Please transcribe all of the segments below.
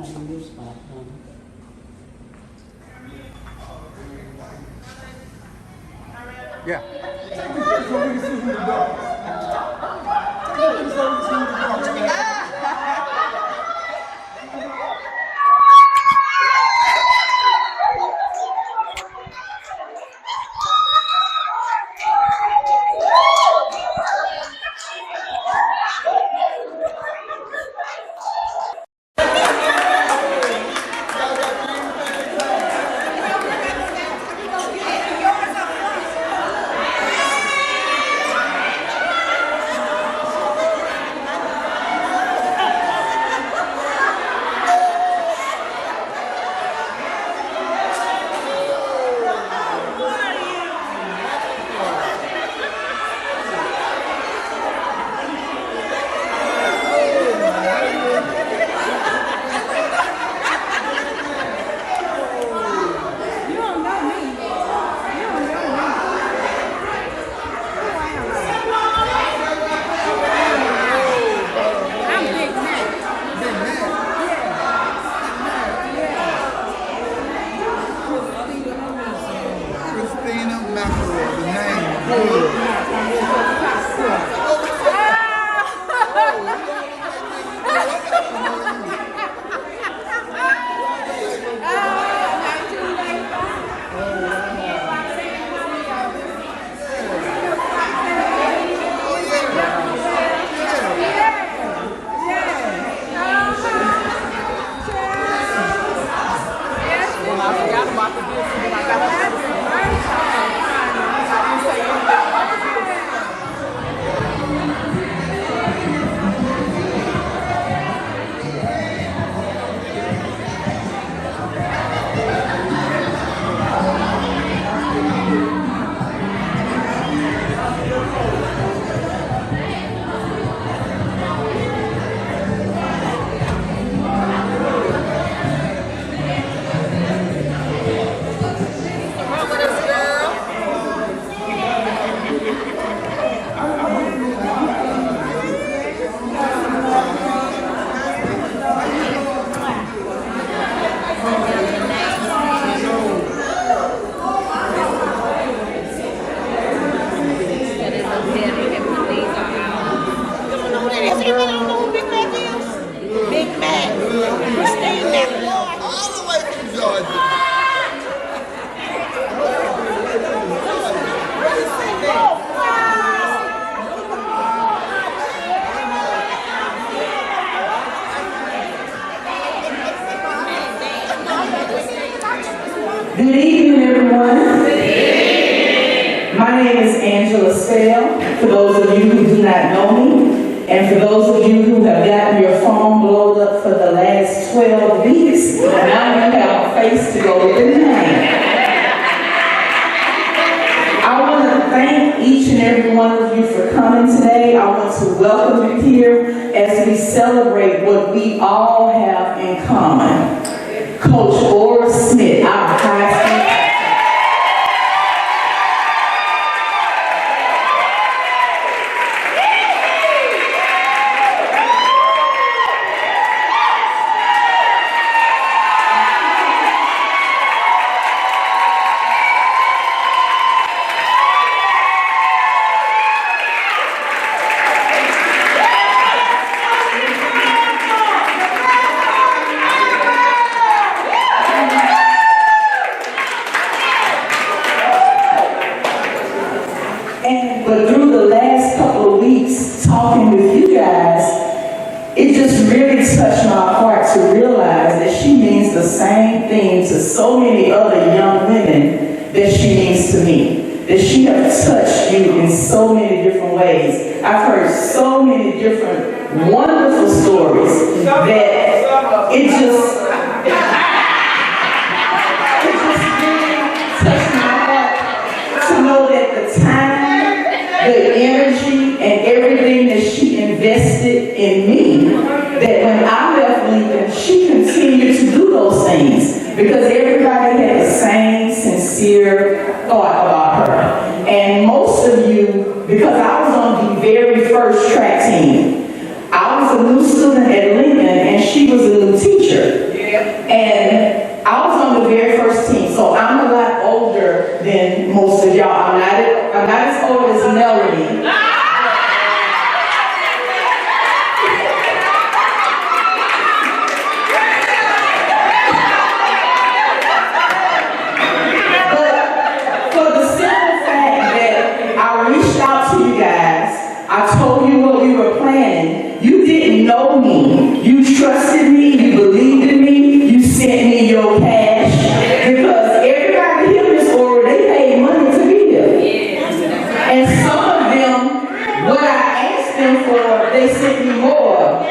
in your spot, huh? Yeah. Good evening, everyone. My name is for those of you who do not know me, and for those of you who have gotten your phone blowed up for the last 12 weeks, now you have a face to go with the name. I want to thank each and every one of you for coming today. I want to welcome you here as we celebrate what we all have in common. Coach Ora Smith, our high school. But through the last couple of weeks talking with you guys, it just really touched my heart to realize that she means the same thing to so many other young women that she means to me. That she has touched you in so many different ways. I've heard so many different wonderful stories that it just really touched my heart to know that the time, the energy, and everything that she invested in me, that when I left Lincoln, she continued to do those things because everybody had the same sincere thought about her. And most of you, because I was on the very first track team, I was a new student at Lincoln and she was a new teacher. And I was on the very first team, so I'm a lot older than most of y'all. I'm not as old as Melody. I told you what we were planning. You didn't know me. You trusted me. You believed in me. You sent me your cash. Because everybody here, Miss Ora, they paid money to be here. And some of them, what I asked them for, they sent me more.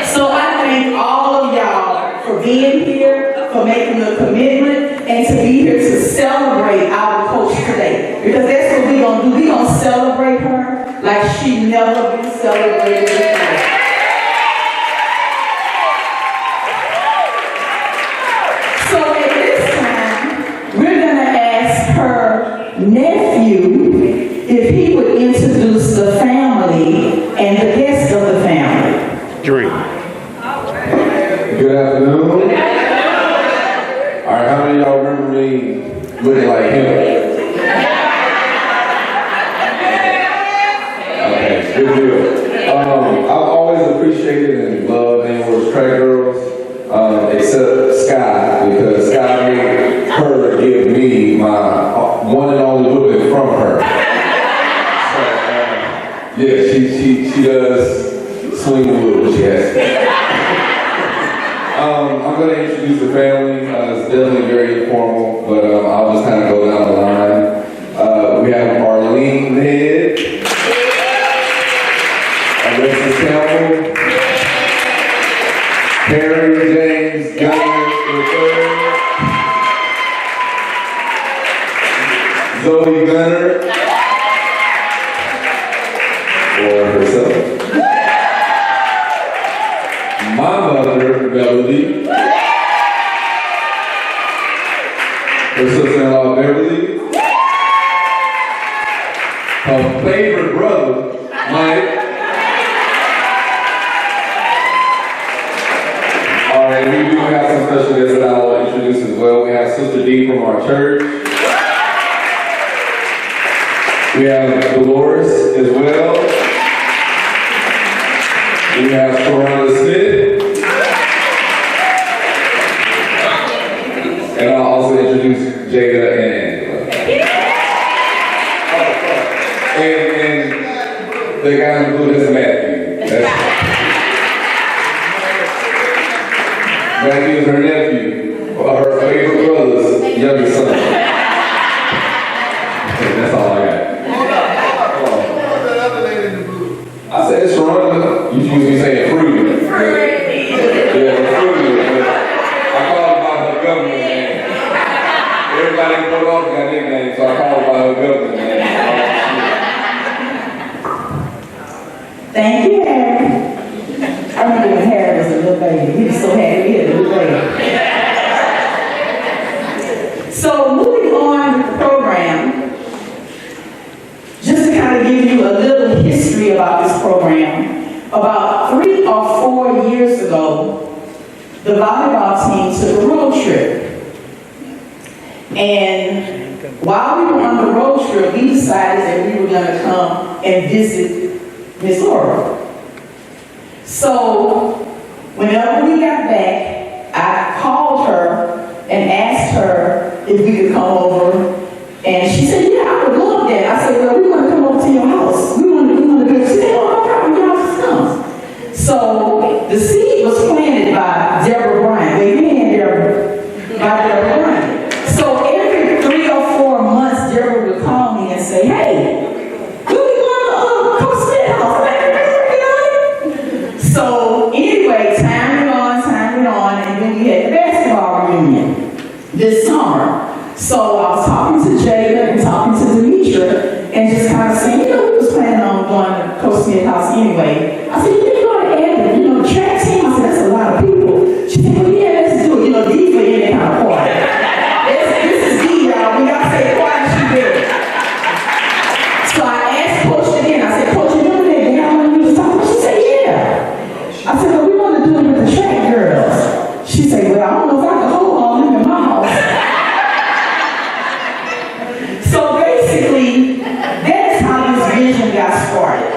So I thank all of y'all for being here, for making the commitment, and to be here to celebrate our coach today. Because that's what we're going to do. We're going to celebrate her like she never been celebrated before. So at this time, we're going to ask her nephew if he would introduce the family and the guests of the family. Dream. Good afternoon. All right, how many of y'all remember me looking like him? Okay, good deal. I've always appreciated and loved Anwar's Track Girls, except Sky, because Sky made her give me my one and only whipping from her. So, yeah, she does swing the wood when she has to. I'm going to introduce the family. It's definitely very informal, but I'll just kind of go down the line. We have Arlene Head, Alexis Campbell, Harry James Gunner III, Zoe Gunner, or herself. My mother, Melody, her sister-in-law, Beverly, her favorite brother, Mike. All right, we do have some special guests that I'll introduce as well. We have Sister D from our church. We have Dolores as well. We have Ora Smith. And I'll also introduce Jada and Angela. And the guy in blue is Matthew. Matthew is her nephew, or her favorite brother's youngest son. That's all I got. I said Sharonda. You should be saying Fruity. Yeah, Fruity. I call her by her government name. Everybody in Port Arthur got nicknames, so I call her by her government name. Thank you, Harry. I remember when Harry was a little baby. He was so happy he had a little baby. So moving on with the program, just to kind of give you a little history about this program, about 3 or 4 years ago, the volleyball team took a road trip. And while we were on the road trip, we decided that we were going to come and visit Miss Ora. So whenever we got back, I called her and asked her if we could come over. And she said, yeah, I would love that. I said, well, we want to come over to your house. We want to do it. She said, oh, no problem, your house comes. So the seed was planted by Deborah Bryant. Wait, man, Deborah. By Deborah Bryant. So every 3 or 4 months, Deborah would call me and say, hey, we going to Coach Smith's house. So anyway, time went on, and then we had the basketball reunion this summer. So I was talking to Jada and basically, that is how this vision got started.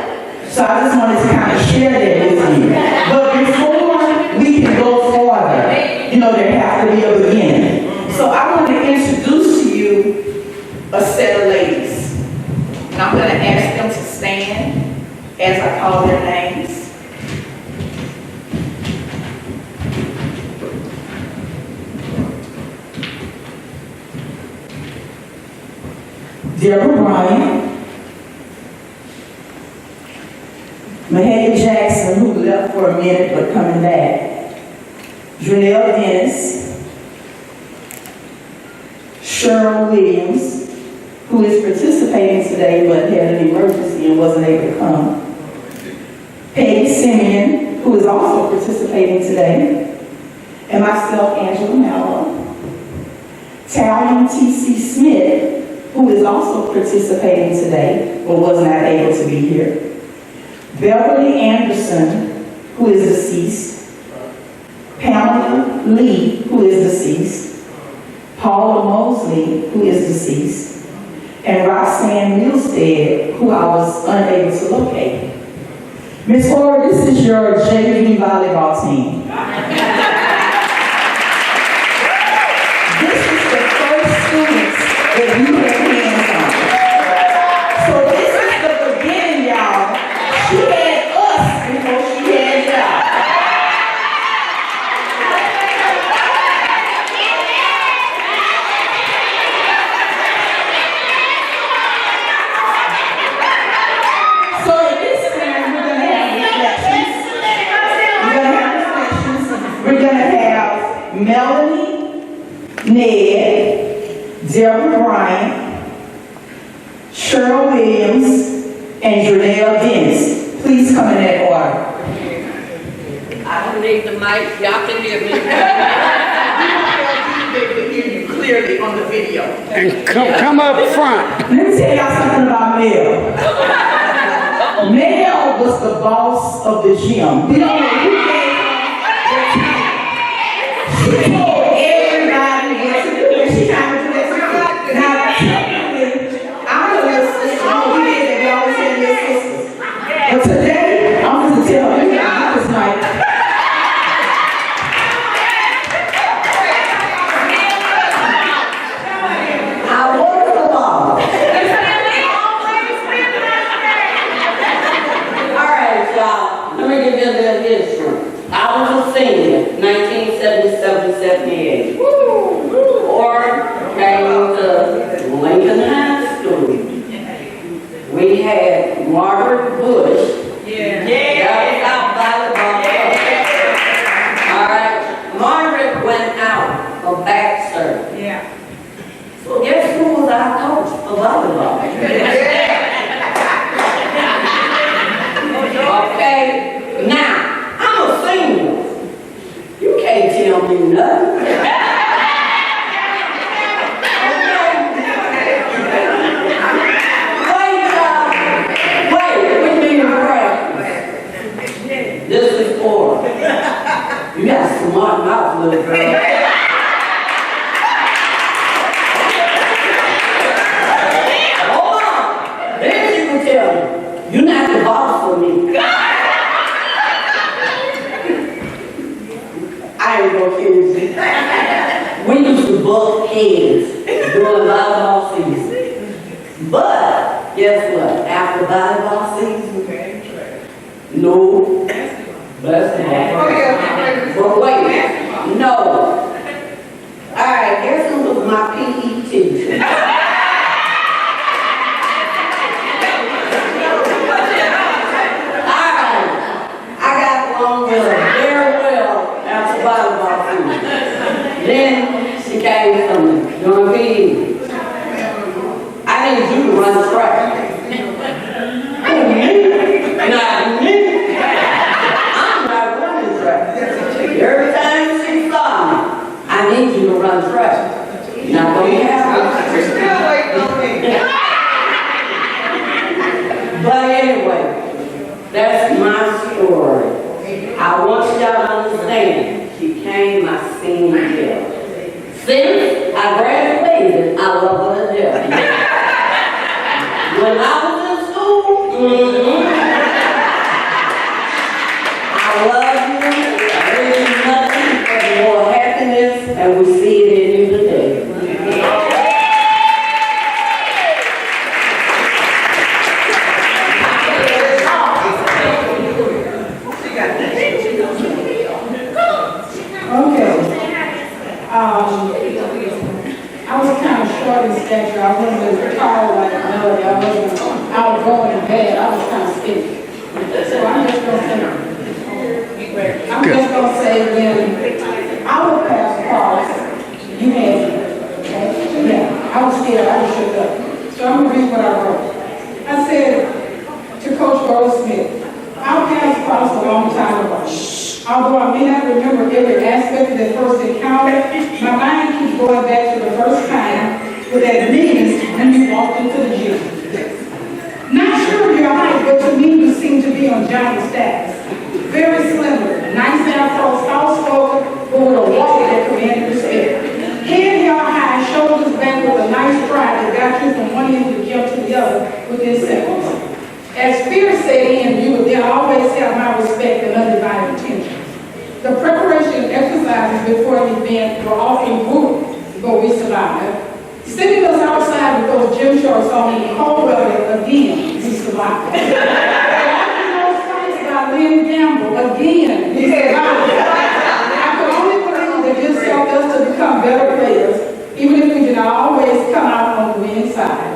So I just wanted to kind of share that with you. But before we can go farther, you know, there has to be a beginning. So I want to introduce to you a set of ladies. And I'm going to ask them to stand as I call their names. Deborah Bryant, Mahalia Jackson, who left for a minute but coming back, Drenell Dennis, Cheryl Williams, who is participating today but had an emergency and wasn't able to come, Peggy Simeon, who is also participating today, and myself, Angela Mallow, Talon T.C. Smith, who is also participating today, but was not able to be here. Beverly Anderson, who is deceased. Pamela Lee, who is deceased. Paula Mosley, who is deceased. And Roxanne Milstead, who I was unable to locate. Ms. Ora, this is your JV volleyball team. This is the first students that you have hands on. So this is the beginning, y'all. She had us before she had y'all. So at this time, we're going to have reflections. We're going to have Melanie, Ned, Deborah Bryant, Cheryl Williams, and Drenell Dennis. Please come in that order. I don't need the mic. Y'all can hear me. They can hear you clearly on the video. And come up front. Let me tell y'all something about Mel. Mel was the boss of the gym. We don't know who gave her the time. She told everybody what to do, and she kind of do that too. Now, technically, I'm a little sister. We did that. We always had little sisters. But today, I'm going to tell you, I was like, I want the ball. All right, y'all. Let me give you a little history. I was a senior, 1977-78. Or came to Lincoln High School. We had Margaret Bush. That was our volleyball coach. All right. Margaret went out of back serve. So guess who was our coach for volleyball? Okay, now, I'm a senior. You can't tell me nothing. Wait, we need to practice. This is Ora. You got a smart mouth, little girl. Hold on. Then you can tell me, you're not the boss for me. I ain't gonna accuse you. We used to butt heads during volleyball season. But guess what? After volleyball season, no basketball. But wait, no. All right, guess who was my PE teacher? I got along with her very well after volleyball season. Then she came to me during PE. I need you to run track. Not me. I'm not running track. Every time she saw me, I need you to run track. Not gonna happen. I love you. I wish you nothing but more happiness, and we see it in you today. I was kind of short in stature. I wasn't as tall like Melody. I was going in bed. I was kind of skinny. So I'm just gonna say when I would pass across, you had me. Okay? Yeah, I was scared. I was shook up. So I'm gonna read what I wrote. I said to Coach Ora Smith, our paths crossed a long time ago. Although I may not remember every aspect of that first encounter, my mind keeps going back to the first time with that meetings when you walked into the gym. Not sure of your height, but to me you seem to be on giant status. Very slender, nice afro, soft-spoken, but with a walk that commanded respect. Head held high, shoulders back with a nice stride that got you from one end of the gym to the other within seconds. As fear set in, you would then always have my respect and undivided attention. The preparation and exercises before an event were often brutal, but we survived. Sitting us outside with those gym shorts on in cold weather, again, we survived. Watching those fights by Lynn Gamble, again, we survived. I could only believe that this helped us to become better players, even if we did not always come out on the winning side.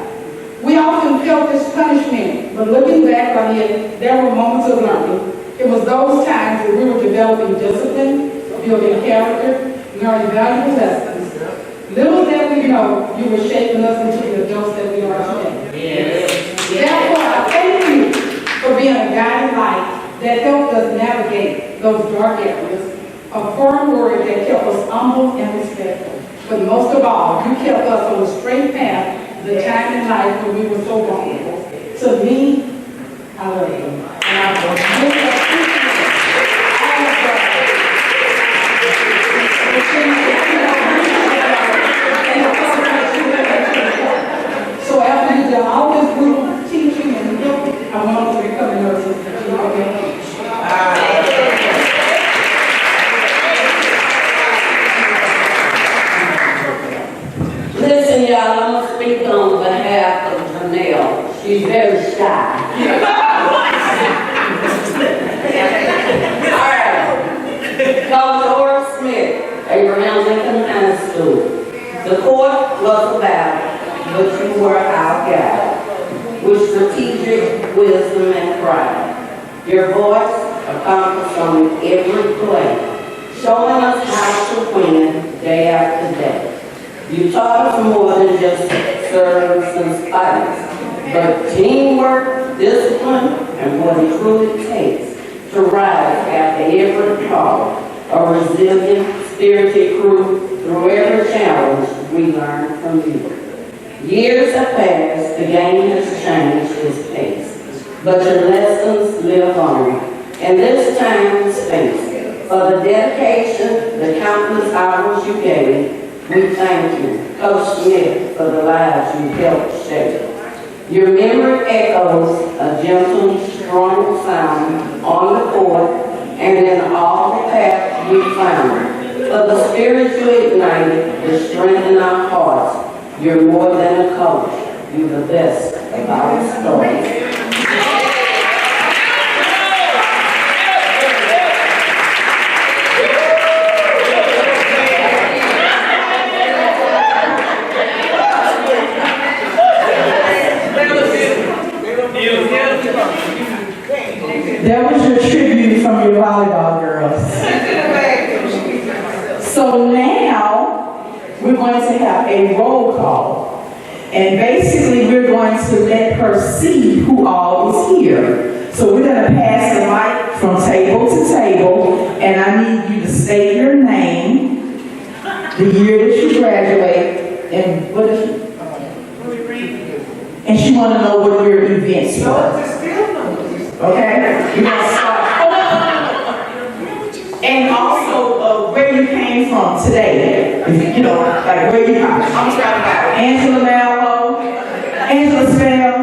We often felt this punishment, but looking back on it, there were moments of learning. It was those times that we were developing discipline, building character, learning valuable lessons. Little that we know, you were shaping us into the adults that we are today. Therefore, I thank you for being a guiding light that helped us navigate those dark areas, a firm word that kept us humble and respectful. But most of all, you kept us on a straight path the time in life when we were so vulnerable. To me, I love you. And I will never appreciate So after you did all this group teaching and helping, I wanted to become a nurse. Listen, y'all, I'm going to speak on behalf of Janelle. She's very shy. All right. Coach Ora Smith, Abraham Lincoln High School. The court was a battle, but you were our guide, with strategic wisdom and pride. Your voice accomplished on every play, showing us how to win day after day. You taught us more than just serves and spikes, but teamwork, discipline, and what it truly takes to rise after every call. A resilient, spirited crew through every challenge we learned from you. Years have passed, the game has changed its pace, but your lessons live on. And this time and space, for the dedication, the countless hours you gave, we thank you, Coach Smith, for the lives you helped shape. Your memory echoes a gentle, strong sound on the court and in all the paths we found. For the spirit you ignited, the strength in our hearts. You're more than a coach. You're the best of our stories. That was your tribute from your volleyball girls. So now we're going to have a roll call. And basically we're going to let her see who all is here. So we're going to pass the mic from table to table, and I need you to state your name, the year that you graduate, and what is she? And she want to know what your events were. Okay? You're going to start. And also where you came from today. You know, like where you come from. I'm trying to Angela Mallow, Angela Spell,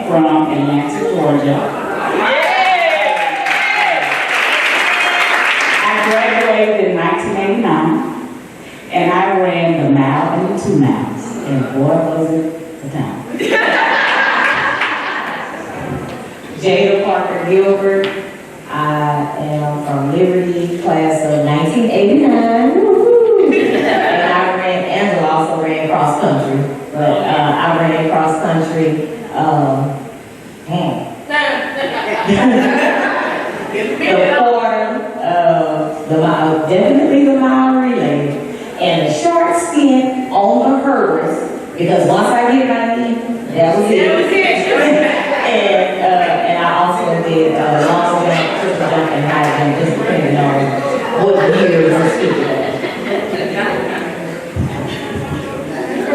from Atlanta, Georgia. I graduated in 1989, and I ran the mile and the 2 miles, and boy was it a time. Jada Parker Gilbert. I am from Liberty, class of 1989. Woo-hoo. And Angela also ran cross country, but I ran cross country. The quarter, definitely the mile relay, and the short stint on the hurdles, because once I get my knee, that was it. And I also did long jump, triple jump, and high jump, just depending on what year we're speaking of.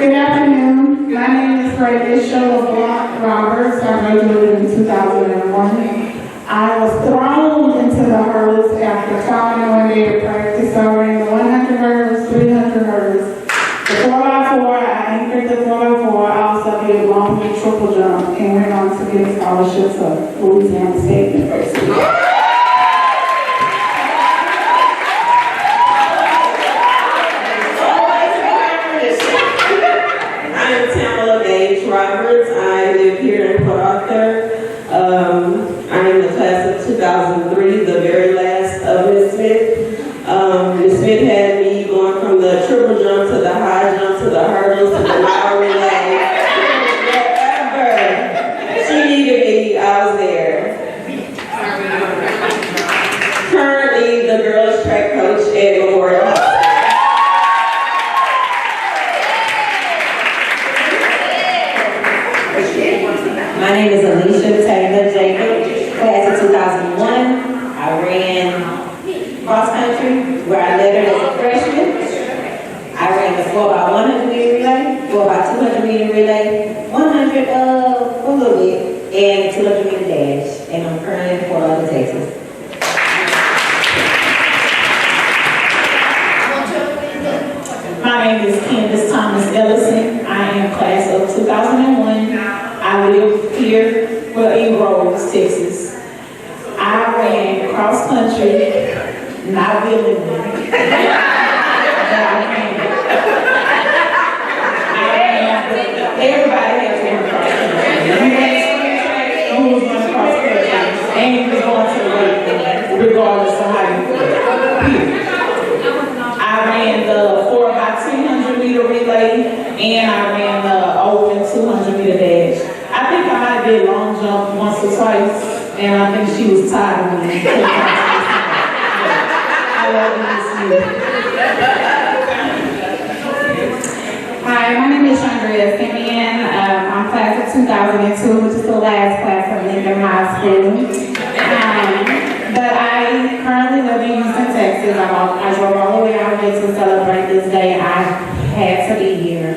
Good afternoon. My name is Rachel Roberts. I graduated in 2001. I was thrown into the hurdles after falling one day to practice. I ran the 100 hurdles, 300 hurdles. The 4x4, I anchored the 4x4. I also did long and triple jump and went on to get scholarships of Louisiana State University. Roberts. I live here in Port Arthur. I am the class of 2003, the very last of Ms. Smith. Ms. Smith had me going from the triple jump to the high jump to the hurdles to the mile relay. Wherever she needed me, I was there. Currently, the girls track coach at Memorial Hospital. My name is Alicia Taylor Jacob, class of 2001. I ran cross country, where I lettered as a freshman. I ran the 4x100 meter relay, 4x200 meter relay, 100 a little bit, and 200 meter dash. And I'm currently in Fort Arthur, Texas. My name is Candace Thomas Ellison. I am class of 2001. I live here, in Rose, Texas. I ran cross country, not willingly. Everybody has run cross country. You ran spring track, who was running cross country, and you was going to the weight room, regardless of how you feel. I ran the 4x200 meter relay, and I ran the open 200 meter dash. I think I might have did long jump once or twice, and I think she was tired of me. I love you. Hi, my name is Chandria Simeon. I'm class of 2002, which is the last class of Lincoln High School. But I currently live in Houston, Texas. I drove all the way out here to celebrate this day. I had to be here.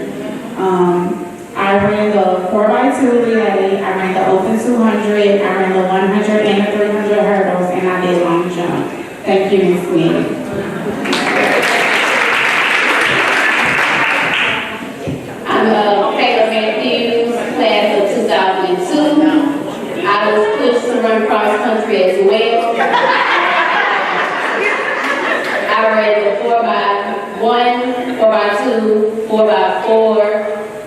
I ran the 4x2 relay, I ran the open 200, I ran the 100 and the 300 hurdles, and I did long jump. Thank you, Ms. Smith. I'm Taylor Matthews, class of 2002. I was pushed to run cross country as well. I ran the 4x1, 4x2, 4x4,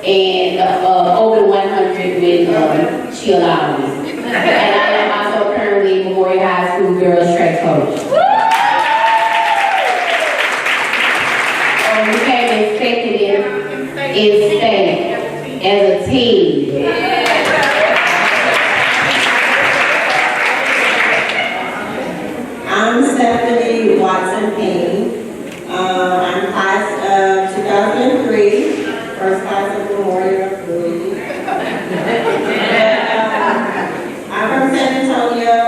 and over 100 with she allowed me. And I am also currently Memorial High School girls track coach. We came in second in state as a team. I'm Stephanie Watson Payne. I'm class of 2003, first class of Memorial. I'm from San Antonio.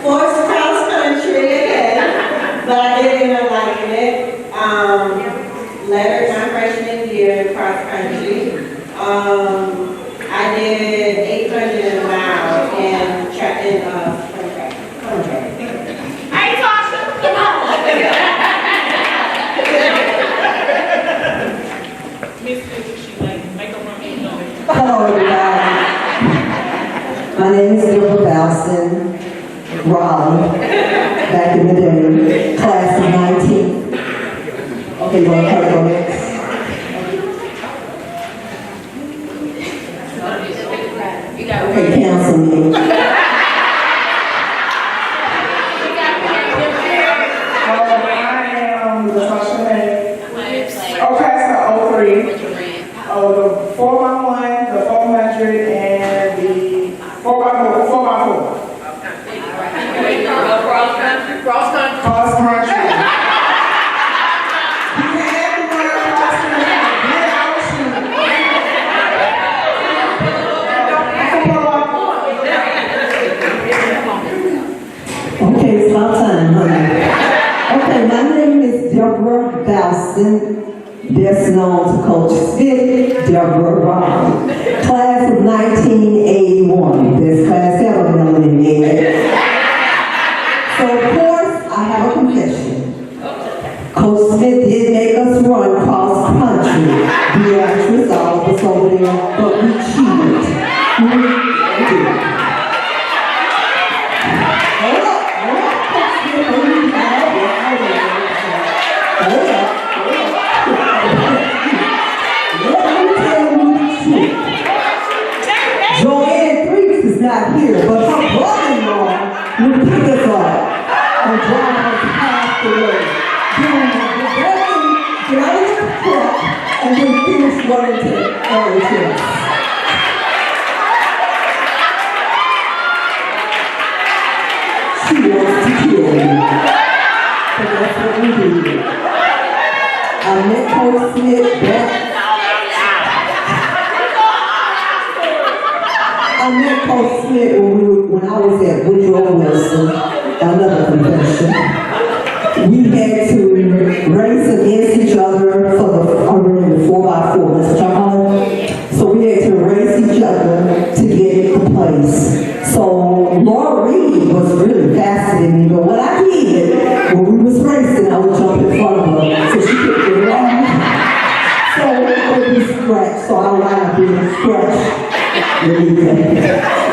Forced cross country again, but I did end up liking it. Lettered my freshman year in cross country. I did 800 miles and track in spring track. Hey, Tasha, come on. best known to Coach Smith, Deborah Brown. Class of 1981, best class ever, Melanie. So of course, I have a confession. Coach Smith did make us run cross country. Beatrice, all of us over there, but we cheated. We did. Hold up, Coach Smith, hold up. Let me tell you the truth. Joanne Freaks is not here, but her brother-in-law will pick us up and drive us past the way. Doing the begging, get out of the truck, and then finish running to LHS. She wants to kill me. But that's what we do. I met Coach Smith back. I met Coach Smith when I was at Woodrow Wilson. Another confession. We had to race against each other for the 4x4, Mr. John. So we had to race each other to get the place. So Laura Reed was really faster than me, but what I did when we was racing, I would jump in front of her so she could get around. So it would be scratched, so I would wind up being scratched.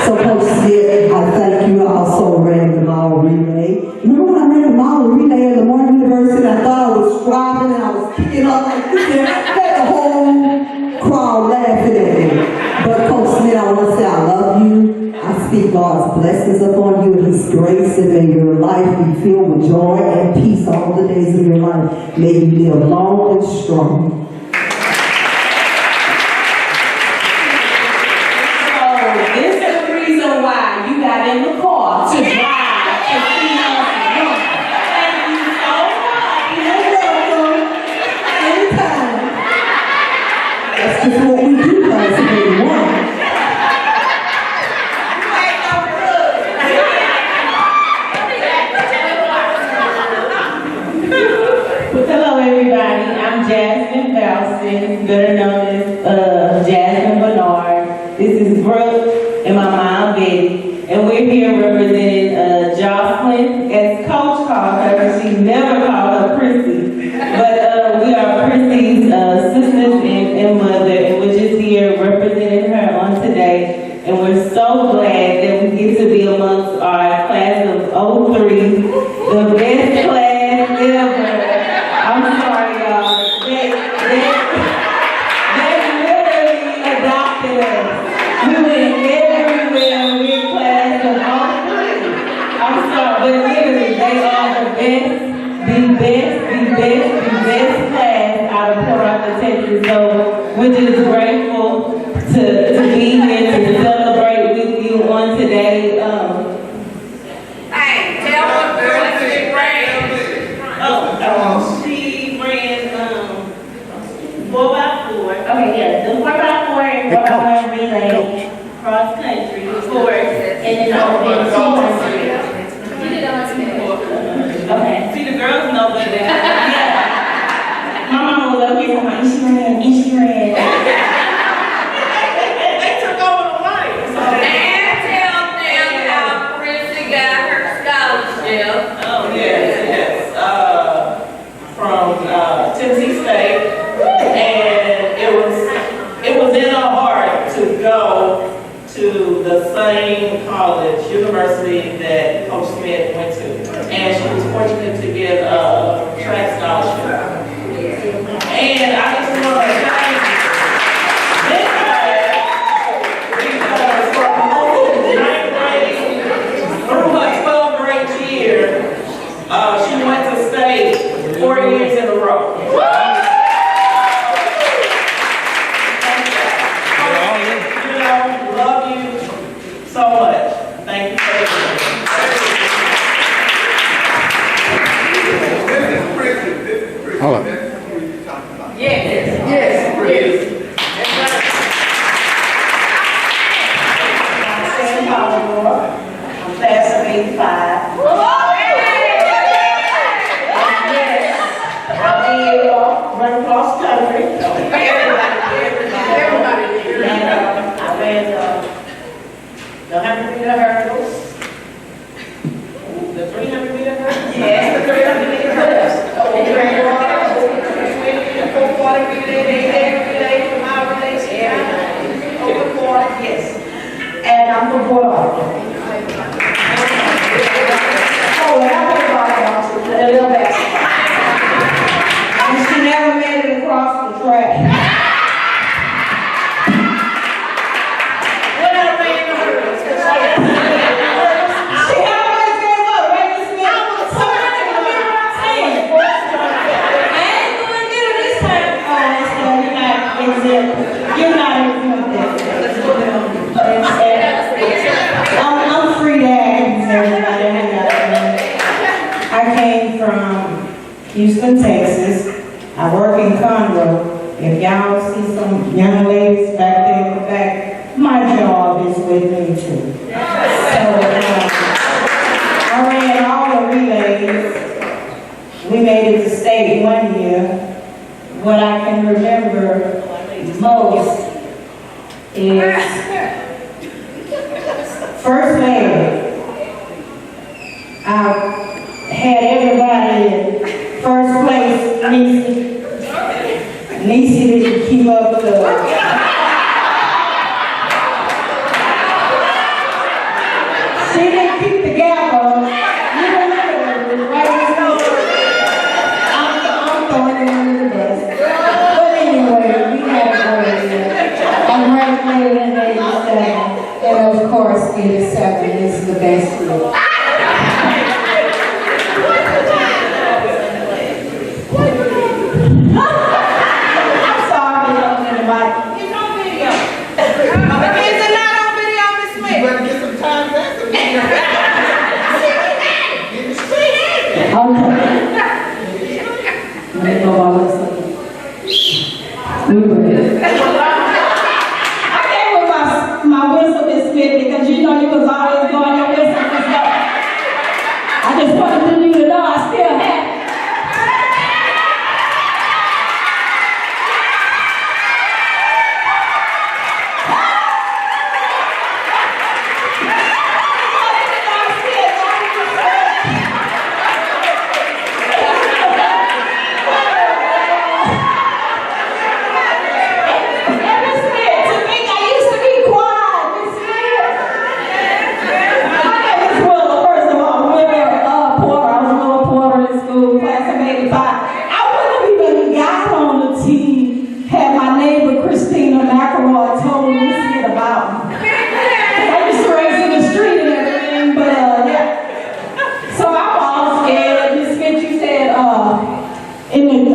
So Coach Smith, I thank you. I also ran the mile relay. Remember when I ran the mile relay at Lamar University? I thought I was striving and I was kicking up like this and had the whole crowd laughing at me. But Coach Smith, I want to say I love you. I speak God's blessings upon you and His grace, and may your life be filled with joy and peace all the days of your life. May you live long and strong. In the car to drive to see us run. Thank you so much. You're welcome. Anytime. That's just what we do, guys, if we want. Hello, everybody. I'm Jasmine Balson, better known as Jasmine Bernard. This is Brooke and my mom, Betty. And we're here representing Jocelyn, as Coach called her, but she never called her Prissy. But we are Prissy's sisters and mother, and we're just here representing her on today. And we're so glad that we get to be amongst our class of 03, the best class ever. I'm sorry, y'all. They literally adopted us. We went everywhere with class of 03. I'm sorry, but literally, they are the best class out of Port Arthur, Texas. So we're just grateful to be here to celebrate with you on today. Hey, tell what girl she ran. She ran 4x4. Okay, yeah, the 4x4 relay, cross country, course, and then okay. See, the girls know better than yeah. My mama was up here talking about, and she ran. They took over the light. So. And tell them how Prissy got her scholarship. Oh, yes. From Tennessee State. And it was in her heart to go to the same college, university that Coach Smith went to. And she was fortunate to get a track scholarship. And I just want to thank this because from 9th grade through her 12th grade year, she went to state 4 years in a row. Love you so much. Thank you for everything. Hold on. Yes. I'm class of 85. I did run cross country. Everybody here. And I ran the 100-meter hurdles, The 300-meter hurdle? yes, the 300-meter hurdles. The 440 relay, the 8 relay, the mile relay, everything. Over 40. Yes. And I'm the board. Oh, and I put a volleyball too, and a little basketball. And she never made it across the track. When I ran the hurdles, She always gave up, right, Miss Smith? I was so happy to be around 10. I ain't gonna get her this time. Oh, that's good. You're not exempt. I'm free to ask everybody. I came from Houston, Texas. I work in Conroe. If y'all see some young ladies back there in the back, my job is with me too. So I ran all the relays. We made it to state one year. What I can remember most is first leg. I had everybody in first place. Niecy didn't keep up the. She didn't keep the gap up. You remember, right? I'm throwing it under the bus. But anyway, we had a great year. I graduated in 87, and of course, 87 is the best year. I'm sorry, I don't mean to bite. it's on video. Is it not on video, Miss Smith? You better get some time back. Get it straight. Okay. Let me go by this. We were here. I came with my whistle, Miss Smith, because you know you was always going your whistle and stuff. I just wanted you to know I still have it.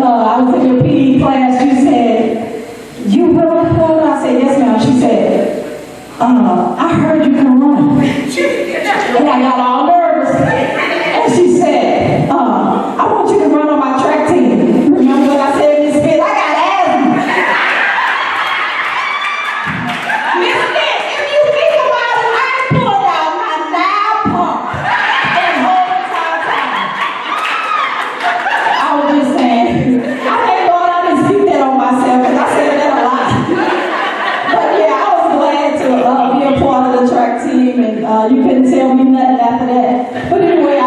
I was in your PE class, you said, you really pulled? I said, yes ma'am. She said, I heard you can run. And I got all nervous. And she said, I want you to run on my track team. Remember what I said, Miss Smith? I got asthma. Miss Smith, if you think about it, I pulled out my 9 pump and whole entire time. I was just saying, I thank God I didn't speak that on myself because I said that a lot. But yeah, I was glad to be a part of the track team, and you couldn't tell me nothing after that. But anyway, I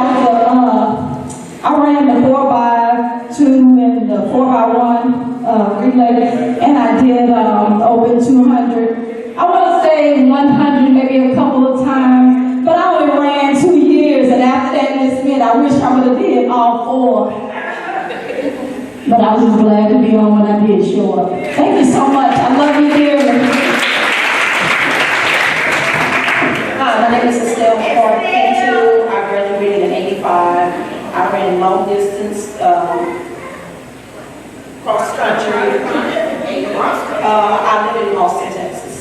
ran the 4x2 and the 4x1 relay, and I did over 200. I want to say 100 maybe a couple of times, but I only ran 2 years, and after that, Miss Smith, I wish I would have did all 4. But I was just glad to be on when I did show up. Thank you so much. I love you dearly. Hi, my name is Estelle McCarty. I graduated in 85. I ran long distance, cross country. I live in Austin, Texas.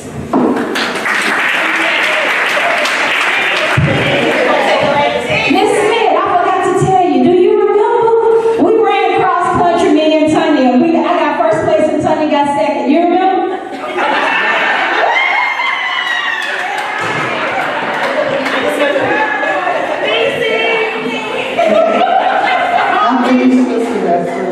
Miss Smith, I forgot to tell you, do you remember? We ran cross country, me and Tanya. I got first place and Tanya got second. You remember? I'm Denise Sylvester,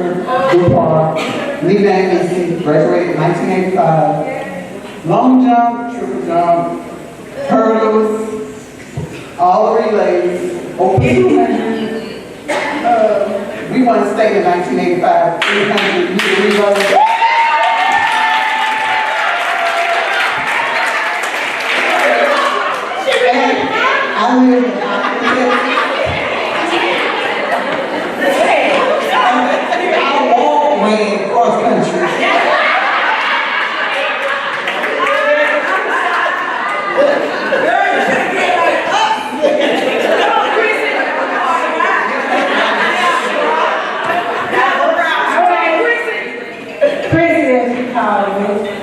DuPont. We back in 19, graduated in 1985. Long jump, triple jump, hurdles, all the relays, open 200. We won state in 1985, 300 meter relay. I live in I walk way cross country.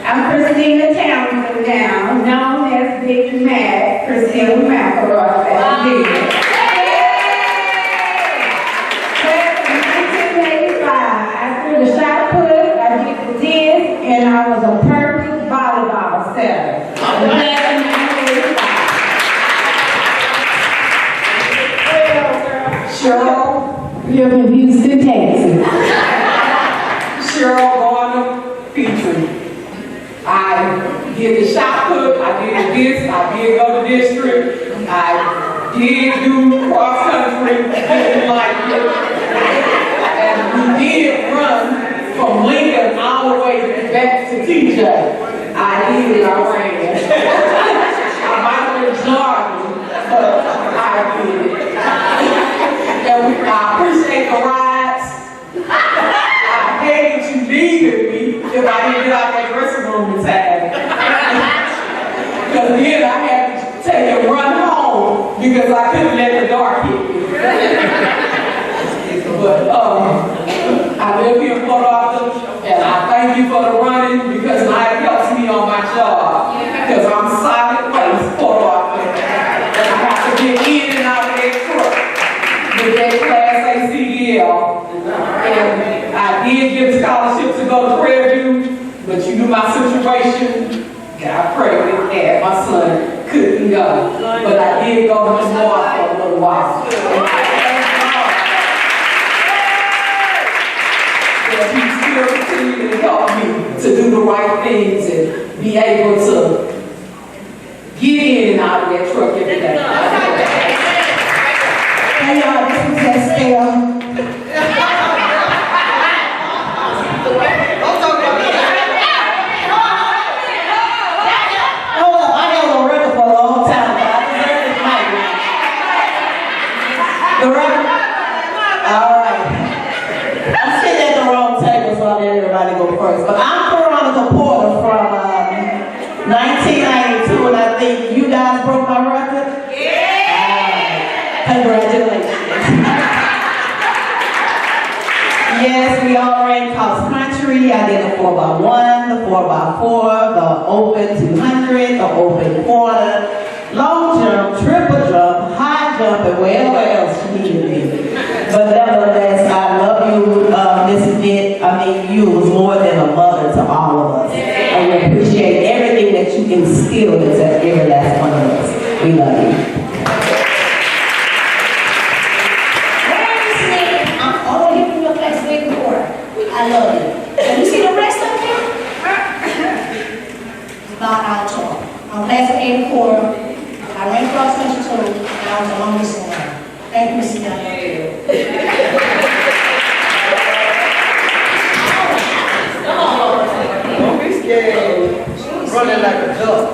I'm Christina Townsend now, known as Big Mac, Christina McElroy. In 1985, I threw the shot put, I did the disc, and I was a perfect volleyball setter. Cheryl, live in Houston, Texas. Cheryl Garner Petrie. I did the shot put, I did this, I did go to district, I did do cross country, didn't like it. And we did run from Lincoln all the way back to TJ. I did, I ran. I might have been jogging, but I did it. And I appreciate the rides. I hated you needed me if I didn't get out that dressing room in time. Because then I had to take and run home because I couldn't let the dark hit me. But I live here in Port Arthur, and I thank you for the running because now it helps me on my job. Because I'm solid waste Port Arthur, and I have to get in and out of that truck with that Class A CDL. And I did get a scholarship to go to Prairie View, but you knew my situation. God pregnant, and my son couldn't go. But I did go to the North for a little while. But he still continued to help me to do the right things and be able to get in and out of that truck every day. Hey y'all, this is Estelle. But I'm Veronica Porter from 1992, and I think you guys broke my record. Yeah! Congratulations. Yes, we all ran cross country. I did the 4x1, the 4x4, the open 200, the open quarter, long jump, triple jump, high jump, and whatever else you needed me. But nevertheless, I love you, Miss Smith. I mean, you was more than a mother to all of us. And we appreciate everything that you instilled into every last one of us. We love you. I'm only giving you a class big report. I love you. Can you see the rest of them? About our talk. I'm class of 84. I ran cross country too, and I was the longest one. Thank you, Miss Young. Don't be scared. Running like a duck.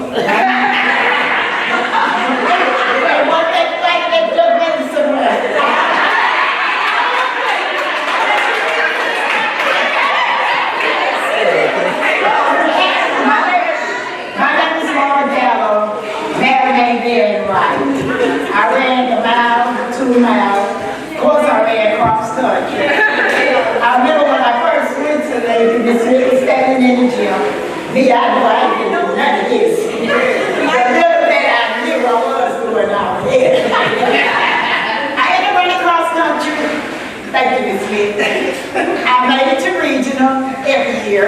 I ran the mile, 2 miles. Of course, I ran cross country. I remember when I first went to Lady Miss Smith standing in the gym. Me, I knew I didn't do none of this. The little that I knew I was doing out there. I had to run cross country. Thank you, Miss Smith. I made it to regional every year.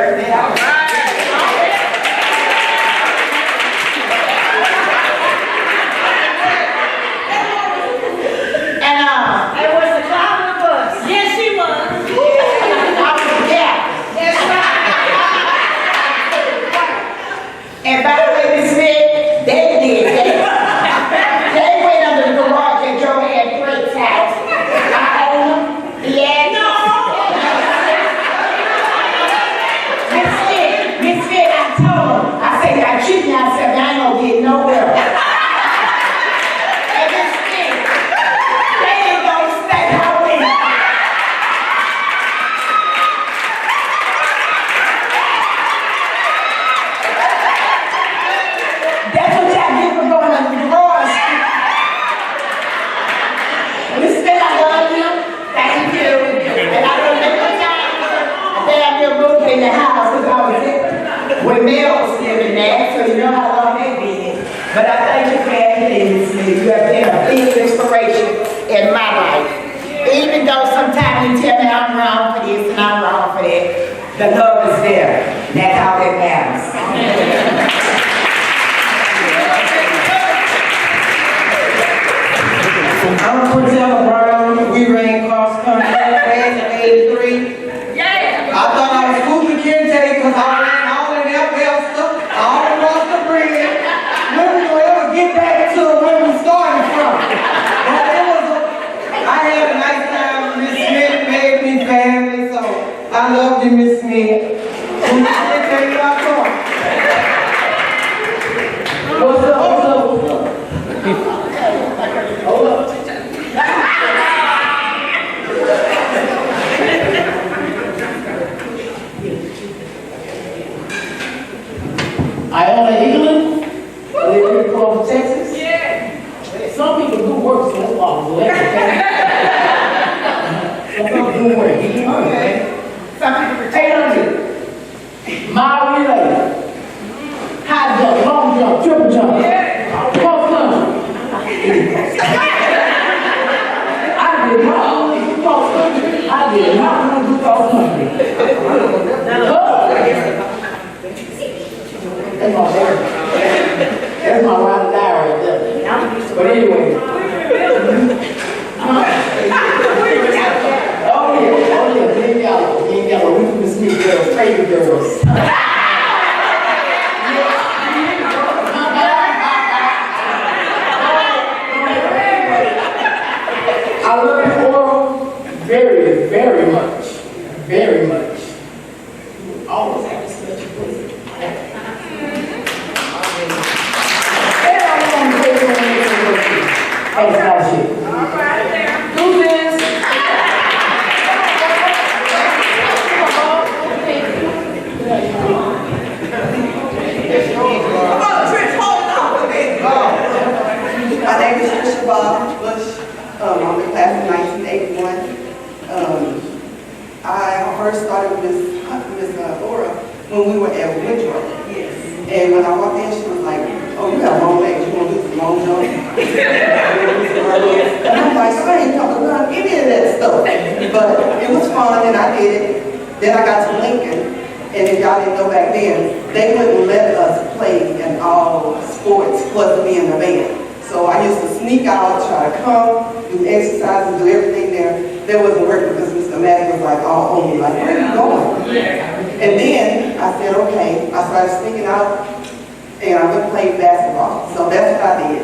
you know how long they've been. But I thank you for everything, Miss Smith. You have been a big inspiration in my life. Even though sometimes you tell me I'm wrong for this and I'm wrong for that, the love is there. That's all that matters. I'm Priscilla Brown. We ran cross country class in '83. I thought I was Cooper Kente because I ran all in that Belster, all across the bridge. When we will ever get back to where we started from. But I had a nice time. Miss Smith made me family, so I love you, Miss Smith. Cooper Kente, I come. What's up? Hold up. I own an England. I live here in Columbus, Texas. Yeah. Some people do work, so that's why I'm glad. Some people do work. Okay. Some people 800. Mile relay. High jump, long jump, triple jump. Cross country. I did not want to do cross country. I did not want to do cross country. That's my baby. That's my ride or die right there. But anyway. Oh yeah, me and Gallo, we from the Smith girls, favorite girls. I love you all very, very much. Very much. You always have to set your place. And I want to say something. Oh, that's shit. Do this. My name is Trisha Bob Bush. I'm in class of 1981. I first started with Miss Ora when we were at Woodrow. Yes. And when I walked in, she was like, "Oh, you have long legs. You want to do some long jumps?" And I'm like, I ain't talking about any of that stuff. But it was fun, and I did it. Then I got to Lincoln. And if y'all didn't know back then, they wouldn't let us play in all sports plus me in the band. So I used to sneak out, try to come, do exercises, do everything there. That wasn't working because Mr. Mack was like all on me, like, where are you going? And then I said, okay, I started sneaking out and I went and played basketball. So that's what I did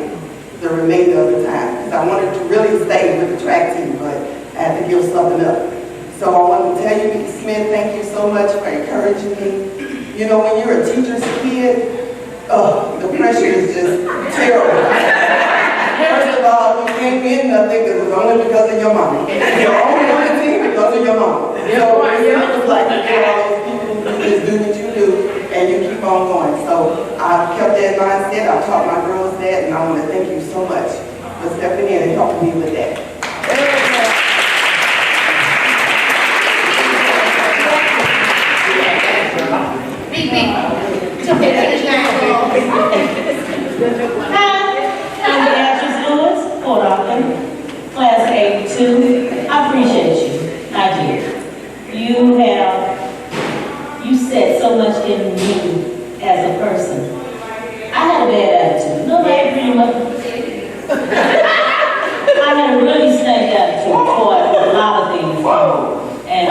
the remainder of the time. Because I wanted to really stay with the track team, but I had to give something up. So I want to tell you, Ms. Smith, thank you so much for encouraging me. You know, when you're a teacher's kid, the pressure is just terrible. First of all, you can't win nothing because it's only because of your mama. You're only on the team because of your mama. So it was like you get all those people who just do what you do and you keep on going. So I kept that mindset. I taught my girls that, and I want to thank you so much for stepping in and helping me with that. I'm Beatrice Lewis, Port Arthur, class of 82. I appreciate you. I do. You said so much in me as a person. I had a bad attitude. Nobody pretty much. I had a really stank attitude for a lot of things. And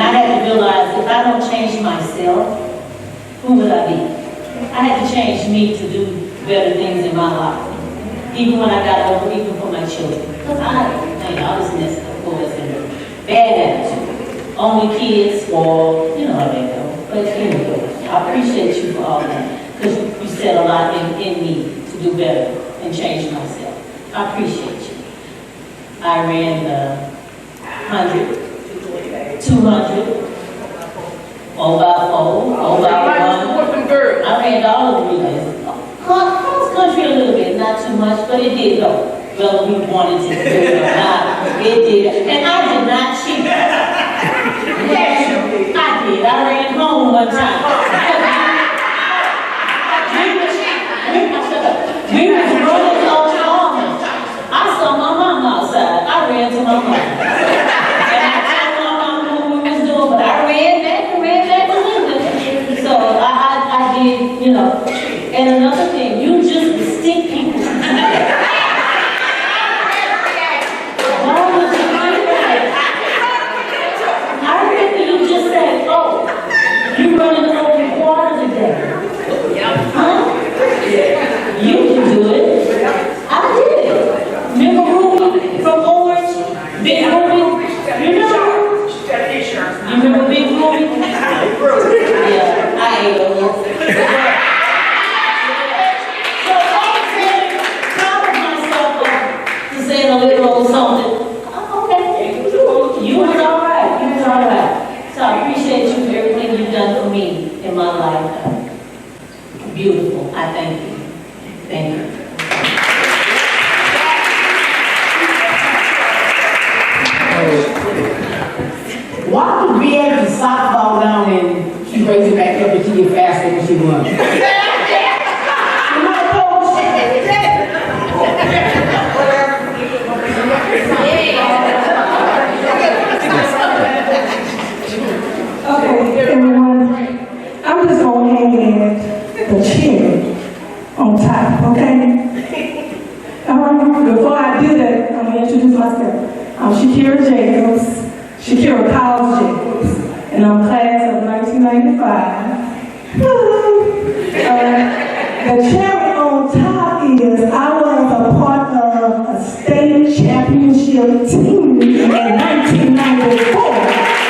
I had to realize if I don't change myself, who would I be? I had to change me to do better things in my life. Even when I got older, even for my children. Because I was messed up, boys, and bad attitude. Only kids, spoiled, you know how they go. But anyway, I appreciate you for all that. Because you said a lot in me to do better and change myself. I appreciate you. I ran the 100, 200, 4x4, 4x1. I ran all of the relays. Cross country a little bit, not too much, but it did go. Whether we wanted to do it or not, it did. And I did not cheat. Yes, I did. I ran home one time. did, you know. And another thing, you just stick people together. Why would you do that? I remember you just said, oh, you running over water today. Huh? You can do it. I did it. Remember Ruby from Orange? Big Ruby? You remember? You remember Big Ruby? Yeah, I ate a little. So I said, proud of myself to saying a little something. Okay. You was all right. You was all right. So I appreciate you for everything you've done for me in my life. Beautiful. I thank you. Thank you. Why would be able to softball down and she raise it back up and she get faster than she runs? Okay, everyone, I'm just gonna add the cherry on top, okay? Before I do that, I'm gonna introduce myself. I'm Shakira Jacobs, Shakira Powers Jacobs, and I'm class of 1995. The cherry on top is I was a part of a state championship team in 1994.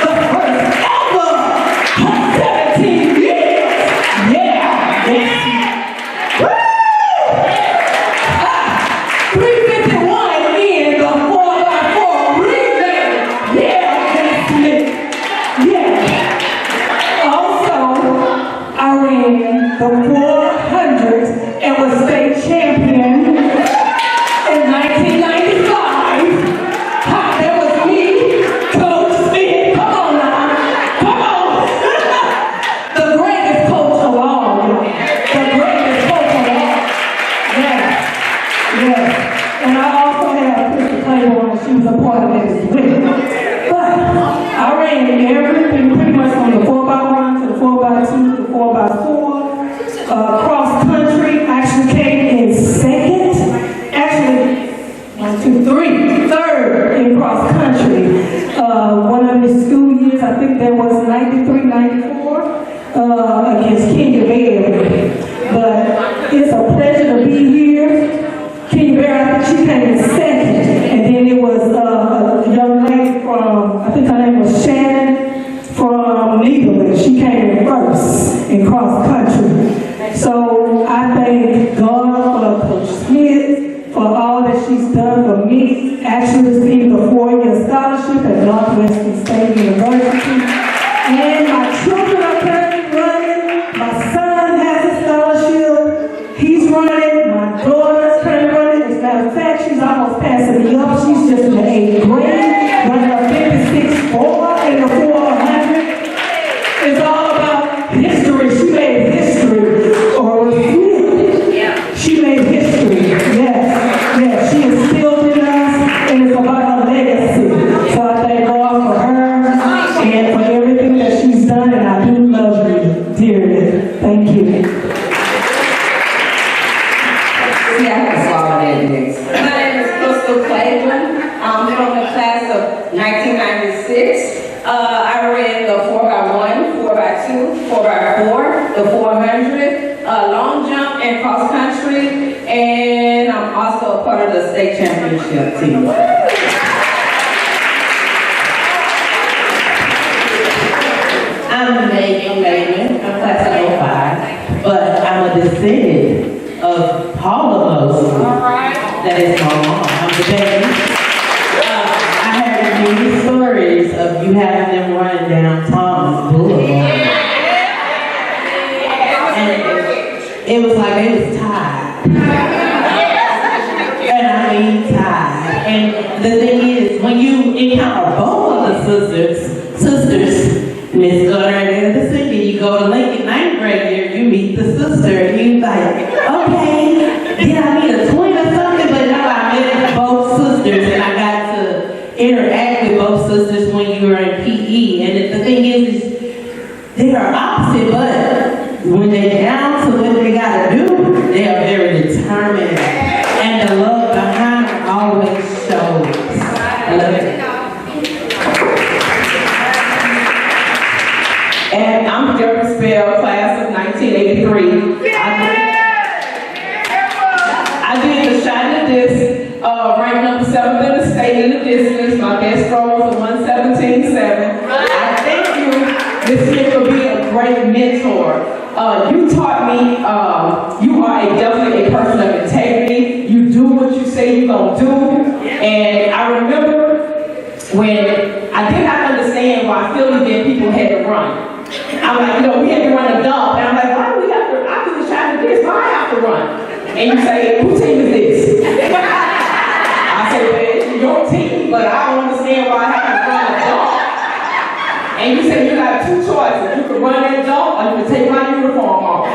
The first ever 17 years. Yeah, yes. Woo! 351 in the 4x4 relay. Yeah, that's it. Yeah. Also, I ran the 400 and was state champion in 1995. Ha, that was me, Coach Smith. Come on now. Come on. The greatest coach of all. The greatest coach of all. Yes. Yes. And I also had Crystal Claiborne. She was a part of it as well. But I ran everything pretty much from the 4x1 to the 4x2 to the 4x4. Cross country actually came in second. Actually, 1, 2, 3, third in cross country. One of his school years, I think that was 93, 94, against Kenya Bear. But it's a pleasure to be here. Kenya Bear, I think she came in second. And then it was a young lady from, I think her name was Shannon from Netherlands. She came in first in cross country. So I thank God for Coach Smith for all that she's done for me. Actually received a 4-year scholarship at Northwestern State University. And my children are currently running. My son has a scholarship. He's running. My daughter's currently running. As a matter of fact, she's almost passing me up. She's just in the 8th grade, running a 56.4 in the 400. It's all about history. She made history. Ora Smith. She made history. Yes. Yes. She instilled in us, and it's about her legacy. So I thank God for her and for everything that she's done, and I do love you dearly. Thank you. See, I can swallow that next. My name is Crystal Claiborne. I'm from the class of 1996. I ran the 4x1, 4x2, 4x4, the 400, long jump and cross country, and I'm also a part of the state championship team. I'm Megan Mayman. I'm class of 05, but I'm a descendant of Paula Mosley. That is my mom. I'm the baby. I heard many stories of you having them running down Thomas Boulevard. And it was like they was tired. And I mean tired. And the thing is, when you encounter both of the sisters, Miss Gunner and the singing, you go to Lincoln 9th grade year, you meet the sister, and you like, okay, did I meet a twin or something? But no, I met both sisters, and I got to interact with both sisters when you were in PE. And the thing is they are opposite, but when they're down to what they gotta do, they are very determined. And the love behind it always shows. I love it. And I'm Jerry Spell, class of 1983. I did the shot of this, ranked number 7th in the state in the distance. My best score was a 117.7. I thank you, Ms. Smith, for being a great mentor. You taught me you are definitely a person of integrity. You do what you say you're going to do. And I remember when I did not understand why Philly then people had to run. I'm like, we had to run a dump. And I'm like, why do we have to, I do the shot of this, why I have to run? And you say, whose team is this? I say, well, it's your team, but I don't understand why I have to run a dump. And you say, you got two choices. You can run that dump, or you can take my uniform off.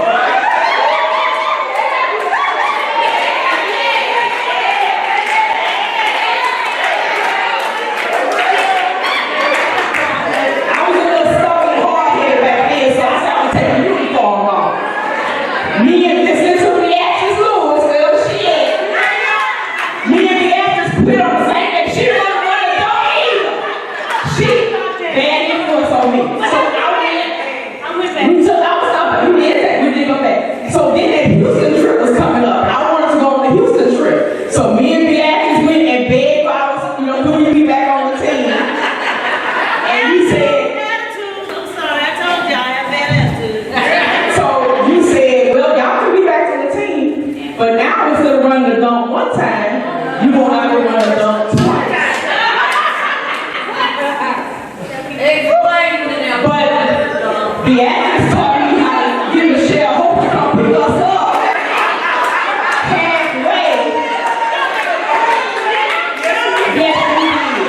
I was a little stubborn and hard-headed back then, so I said, I'm going to take the uniform off. Me and this little reactions Lewis, well, shit. Me and the actress put on the same thing. She didn't want to run the dump either. She bad influence on me. So we took our stuff, we did that, we did go back. So then that Houston trip was coming up. I wanted to go on the Houston trip. So me and the actors went and begged for our, could we be back on the team? And he said, I'm sorry, I told y'all I have bad attitude. so you said, well, y'all can be back on the team. But now instead of running the dump one time, you won't have to run the dump twice. But the actors taught me how to give Michelle hope to come pick us up halfway. Yes, we did.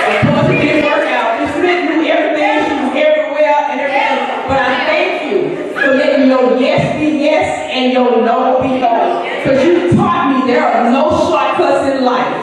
Of course, it didn't work out. Miss Smith knew everything. She was everywhere and everything. But I thank you for letting your yes be yes and your no be no. Because you taught me there are no shortcuts in life.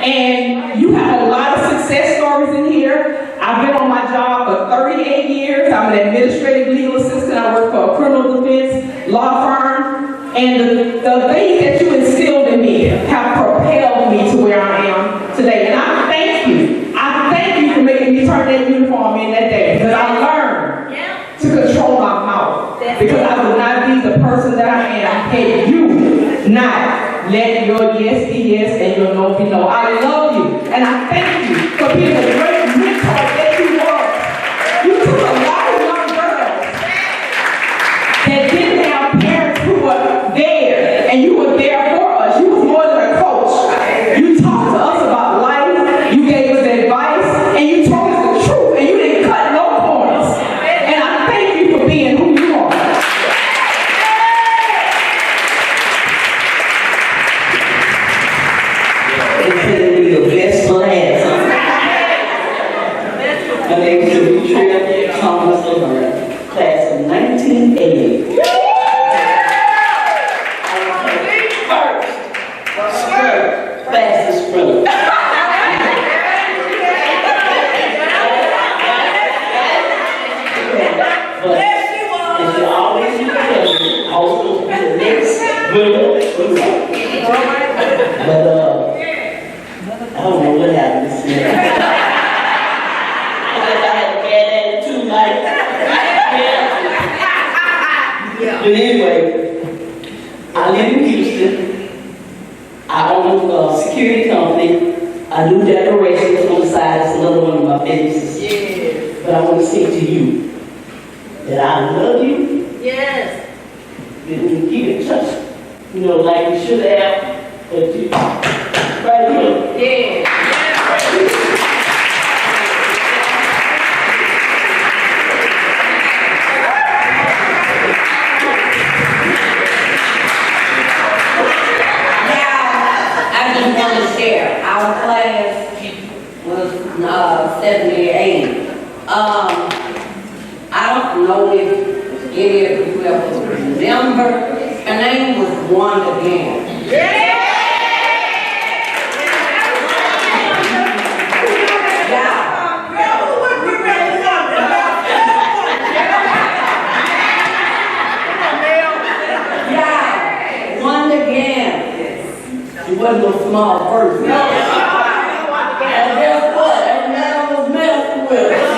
And you have a lot of success stories in here. I've been on my job for 38 years. I'm an administrative legal assistant. I work for a criminal defense law firm. And the things that you instilled in me have propelled me to where I am today. And I thank you. I thank you for making me turn that uniform in that day. Because I learned to control my mouth. Because I would not be the person that I am had you not let your yes be yes and your no be no. I love you. And I thank you for being a great mentor that you were. You took a lot of young girls that didn't have parents who were there, and you were there for us. You was more than a coach. You talked to us about life, you gave us advice, and you told us the truth, and you didn't cut no corners. And I thank you for being who you are. Your best last. My name is Tripp Thomas O'Hara, class of 1980. Fastest sprinter. But if you always do that, also be the next winner. But I don't know what happened this year. I had a bad attitude, But anyway, I live in Houston. I own a security company. I do decorations on the side. It's another one of my businesses. But I want to say to you that I love you. Yes. You keep in touch. Like you should have. But you right here. Yeah. Our class was 78. I don't know if any of you ever remember. Her name was Wanda again. person. And guess what? That man was messing with us.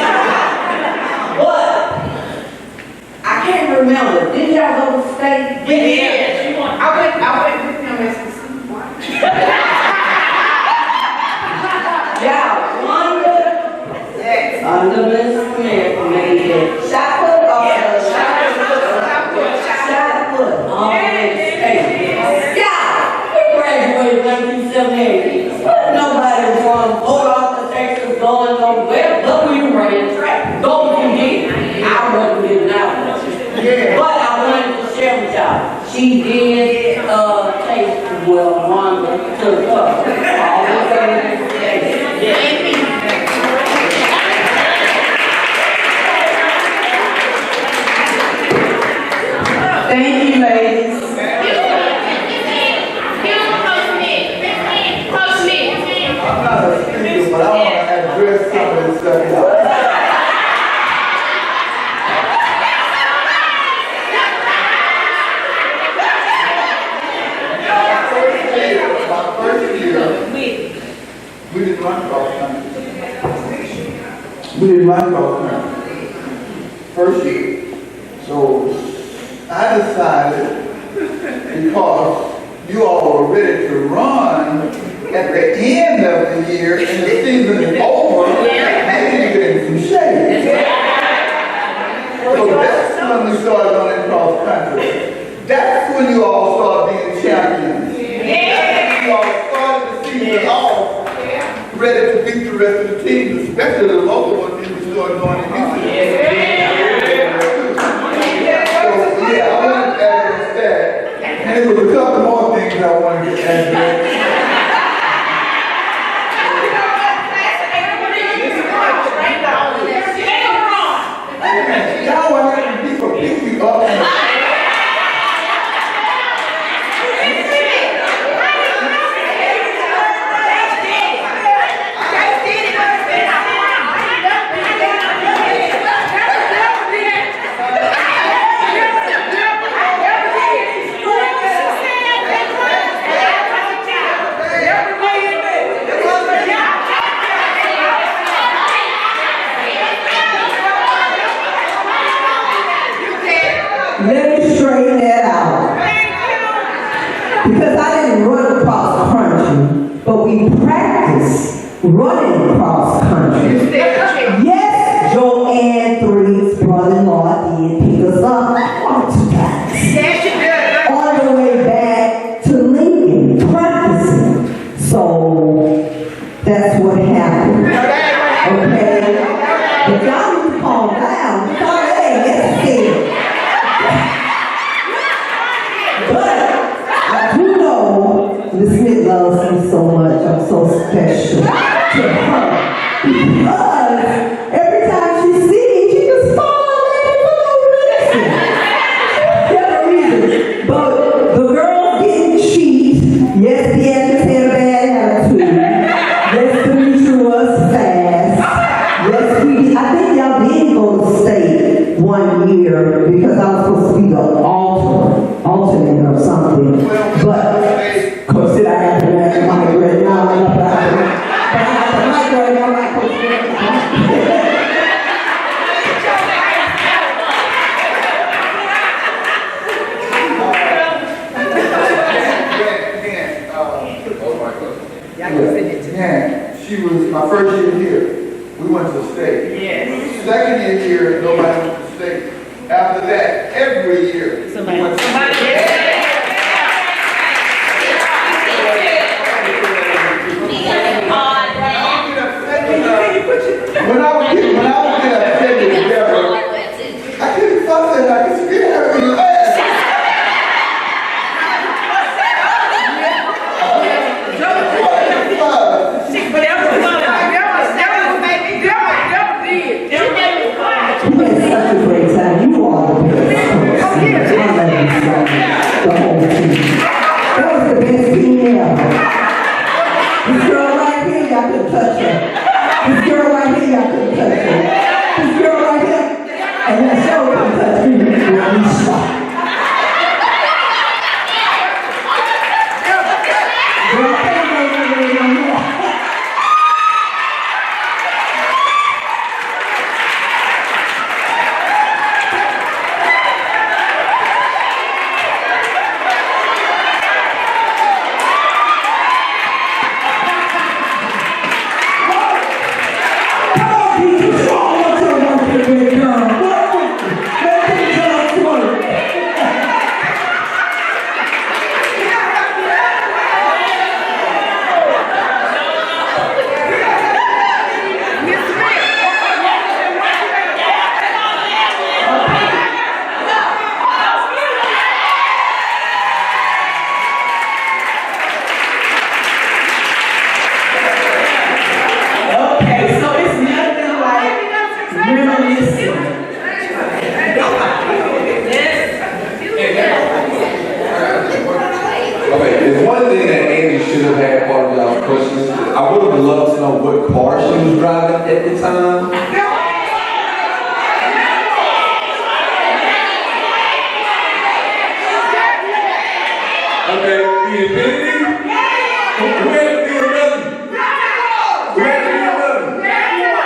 But I can't remember. Did y'all go to state? We did. I went with him as the Yeah, under Miss Smith made it shot put or shot put on the state. Yeah, we graduated in 1978. But nobody from vote off the Texas going nowhere, but we ran track. Go you did. I wasn't getting out much. But I wanted to share with y'all. She did take Wanda to the club. All the way to the state. Thank you, ladies. I'm not a speaker, but I want to address some of this stuff. My first year, we didn't run cross country. First year. So I decided, because you all were ready to run at the end of the year and the season is over, I need to get in some shape. So that's when we started running cross country. That's when you all started being champions. You all started the season off ready to beat the rest of the teams, especially the local ones when we started going to Houston. Yeah, I wanted to address that. And there was a couple more things I wanted to address. Y'all want to people pick you up. Let me straighten that out. Because I didn't run across country, but we practiced running across country. Yes, Joanne Three's brother-in-law did pick us up on the way back to Lincoln, practicing. So that's what happened. Okay? But y'all need to calm down. Hey, let's see. But I do know Miss Smith loves me so much. I'm so special to her. Because every time she sees me, she just falls on me for no reason. Never reason. But the girls didn't cheat. Yes, Beatrice had a bad attitude. Yes, Demetria was fast. Yes, we did. I think y'all did go to state one year because I was supposed to be the alternate or something. But, of course, I got the mic right now. I got the mic right now. She was my first year here. We went to state. Second year here, nobody went to state. After that, every year, we went to state. When I was getting upset with Deborah, I couldn't fuss her. I could spit her in the ass. We had such a great time. You all the best. I love you so much. The whole team. That was the best team ever. This girl right here, y'all couldn't touch her. This girl right here, y'all couldn't touch her. This girl right here, and that show couldn't touch me. We shot. Girl, would love to know what car she was driving at the time. Okay, the Infinity? Who had the BMW? Who had the BMW? Daniel?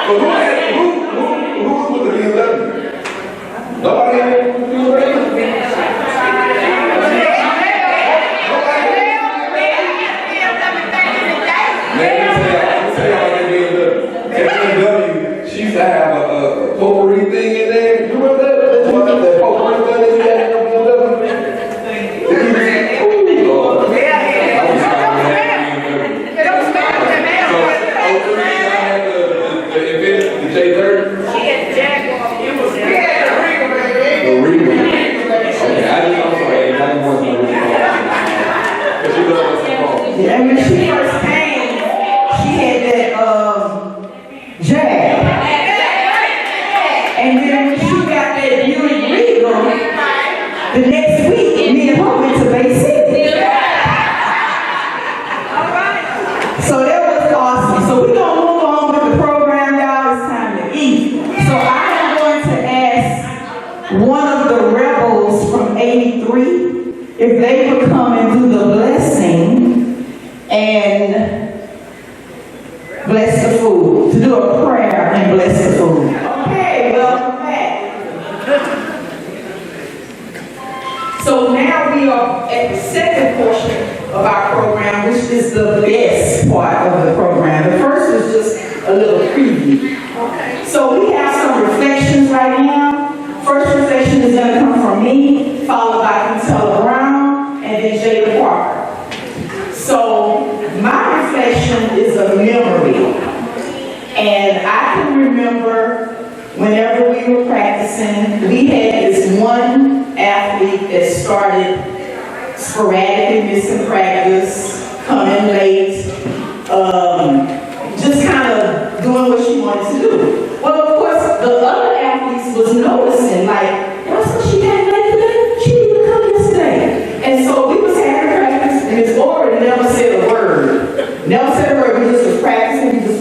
But who was with the BMW? Nobody had the BMW? She used to have a potpourri thing in there. You remember that? That potpourri thing that you had in the BMW? And when she first came, she had that Jag. And then when she got that Buick Regal, the next week, me and her went to Bay City. So that was awesome. So we're going to move on with the program, y'all. It's time to eat. So I am going to ask one of the rebels from 83 if they would come and do the blessing and bless the food, to do a prayer and bless the food. Okay, welcome back. So now we are at the second portion of our program, which is the best part of the program. The first was just a little preview. So we have some reflections right now. First reflection is going to come from me, followed by Contella Brown, and then Jada Parker. So my reflection is a memory. And I can remember whenever we were practicing, we had this one athlete that started sporadically missing practice, coming late, just kind of doing what she wanted to do. Well, of course, the other athletes was noticing, like, what's she had late today? She didn't even come yesterday. And so we was having practice, and Ms. Ora never said a word. Never said a word. We just was practicing.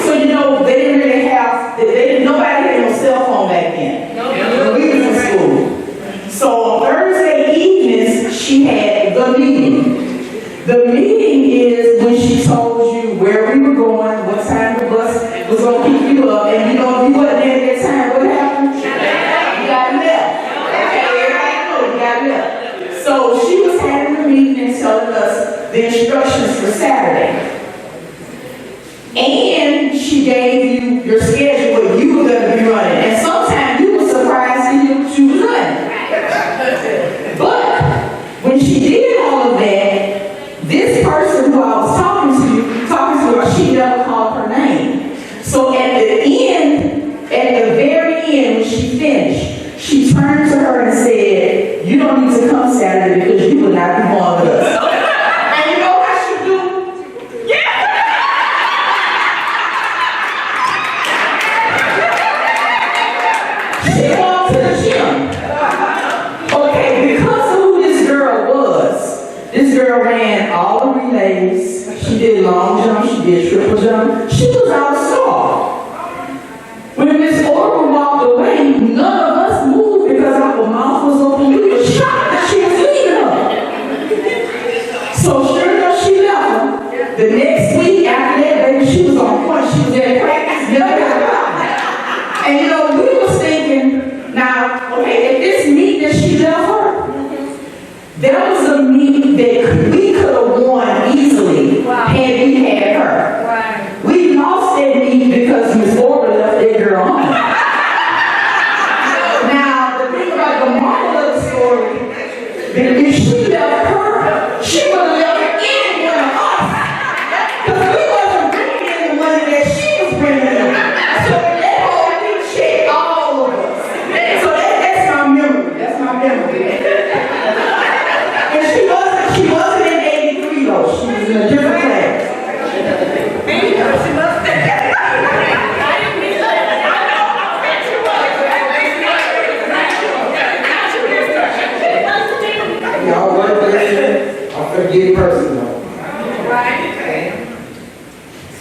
So you know, they didn't really have, nobody had no cell phone back then. When we was in school. So on Thursday evenings, she had the meeting. The meeting is when she told you where we were going, what time the bus was going to pick you up, and you know, if you wasn't there at that time, what happened? You got left. Okay, everybody know you got left. So she was having the meeting and telling us the instructions for Saturday. And she gave you your schedule, what you were going to be running. And sometimes you were surprised to hear what you was running. But when she did all of that, this person who I was talking to, she never called her name. So at the very end, when she finished, she turned to her and said, "You don't need to come Saturday because you will not be going with us." And you know what she do? Yeah! She walked to the gym. Okay, because of who this girl was, this girl ran all the relays. She did long jump, she did triple jump. She was our star. When Miss Ora walked away, none of us moved because our mouth was open. We were shocked that she was leaving her. So sure enough, she left her. The next week after that, baby, she was on point. She was at practice, never got out. And you know, we was thinking, now, okay, at this meet that she left her, there was a meet that we could have won easily had we had her. We lost that meet because Miss Ora left that girl home. Now, the thing about the moral of the story, that if she left her, she would have left any one of us. Because we wasn't bringing in the money that she was bringing in. So that whole thing checked all of us. So that's my memory. That's my memory. And she wasn't in 83 though. She was in a different class. to get personal.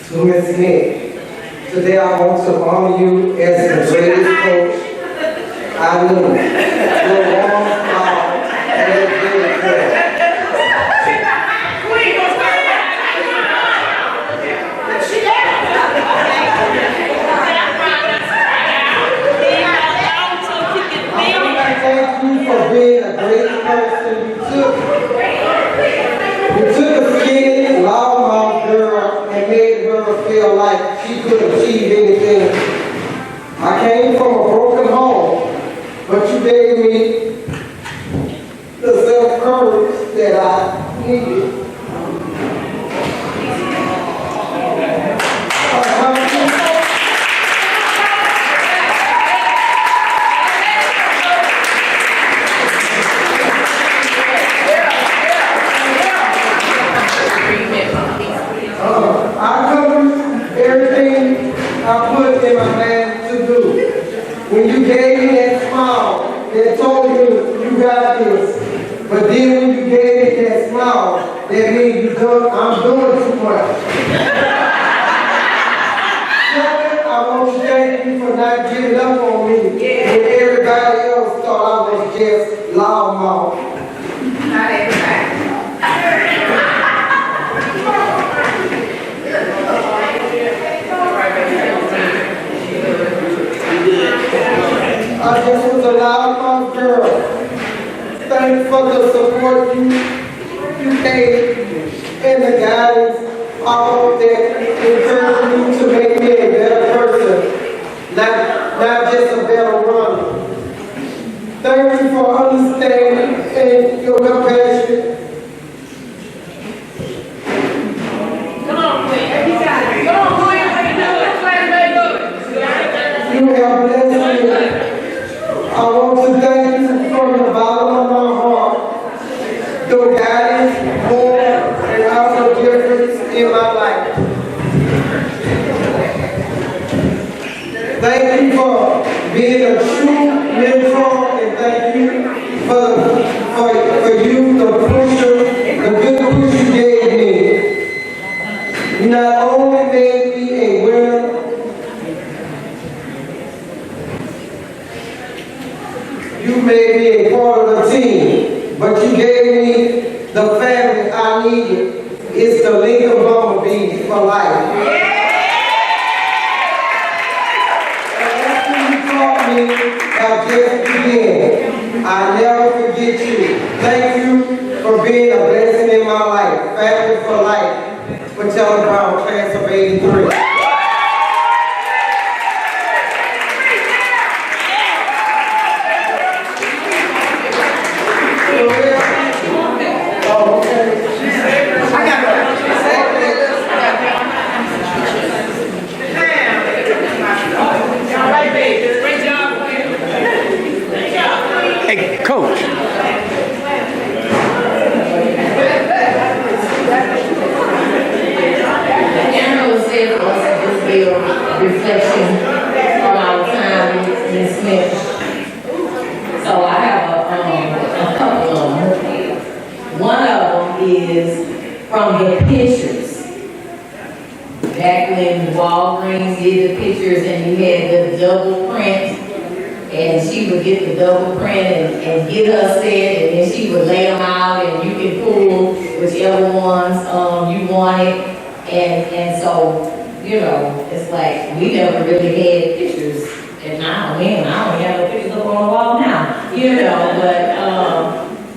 To Ms. Smith, today I want to honor you as the greatest coach I knew. Your warm smile and your good prayer. Thank you for being a great person. You took a skinny, loudmouth girl and made her feel like she could achieve anything. I came from a broken home, but you gave me the self-courage that I needed. I covered everything I put in my hand to do. When you gave me that smile, that told me you got this. But then when you gave me that smile, that means I'm doing too much. Second, I want to thank you for not giving up on me when everybody else thought I was just loudmouth. Not everybody. I just was a loudmouth girl. Thanks for the support you gave and the guidance, all that encouraged me to make me a better person, not just a better runner. Thank you for understanding and your compassion. Come on, Queen. You got it. Come on, Queen. You have blessed me. I want to thank you from the bottom of my heart. Your guidance, more, and also difference in my life. Thank you for being a true mentor, and thank you for you, the pusher, the good push you gave me. You not only made me a winner, you made me a part of the team, but you gave me the family I needed. It's the Lincoln Bumblebee for life. And after you taught me, I just began. I never forget you. Thank you for being a blessing in my life. Family for life. Patel Brown, class of '83. Hey, Coach. Angela said for us to just be a reflection on our time with Ms. Smith. So I have a couple of them. One of them is from the pictures. Back when Walgreens did the pictures and you had the double print, and she would get the double print and get her set, and then she would lay them out, and you can pull whichever ones you wanted. And so, you know, it's like we never really had pictures, and now, man, I don't have no pictures up on the wall now, you know,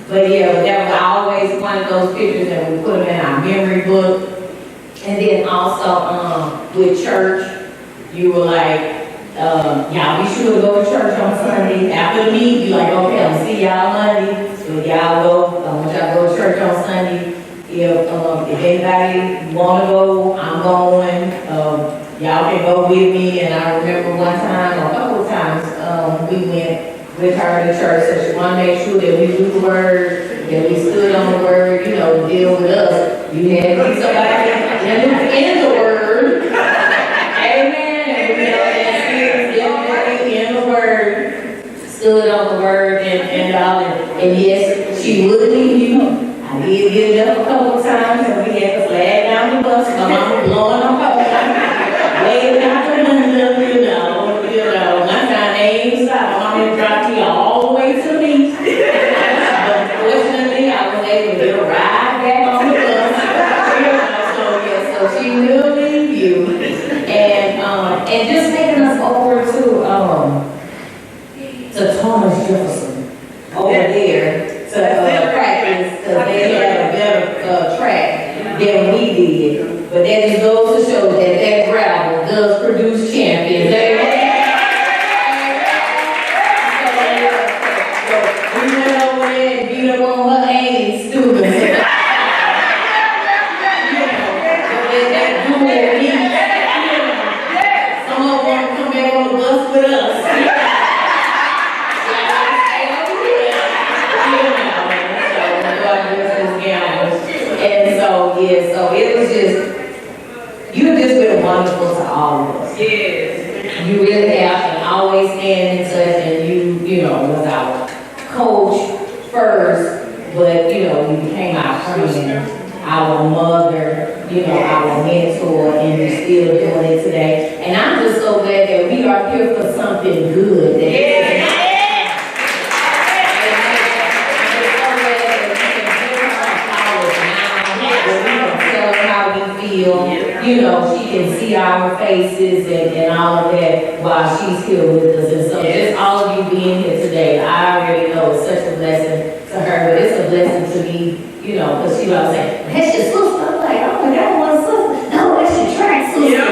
but yeah, that was always one of those pictures that we put them in our memory book. And then also with church, you were like, y'all be sure to go to church on Sunday. After the meeting, you like, okay, I'm gonna see y'all Monday. So y'all go, I want y'all to go to church on Sunday. If anybody wanna go, I'm going. Y'all can go with me. And I remember one time, or a couple of times, we went with her to church. So she wanted to make sure that we knew the word, that we stood on the word, you know, to deal with us. You had to be somebody that knew in the word. Amen. And we know that definitely in the word, stood on the word and all. And yes, she would leave you. I did get it up a couple of times, and we had to flag down the bus. My mama blowing on her, waving out the window, you know. My time they ain't stopped. My mama dropped me all the way to me. But fortunately, I was able to get a ride back on the bus. So she knew you, and just taking us over to Thomas Jefferson over there to practice, because they had a better track than we did. But that just goes to show that gravel does produce champions. So we went over there and beat up on her age students. With us. And so it was just, you've just been wonderful to all of us. Yes. You really have, and always staying in touch, and you know, was our coach first, but you know, you became our friend, our mother, you know, our mentor, and you're still doing it today. And I'm just so glad that we are here for something good. You know, she can see our faces and all of that while she's here with us. And so just all of you being here today, I already know it's such a blessing to her, but it's a blessing to me, you know, because she was saying, that's your sister. I'm like, oh my God, my sister. No, that's your track sister. Yeah.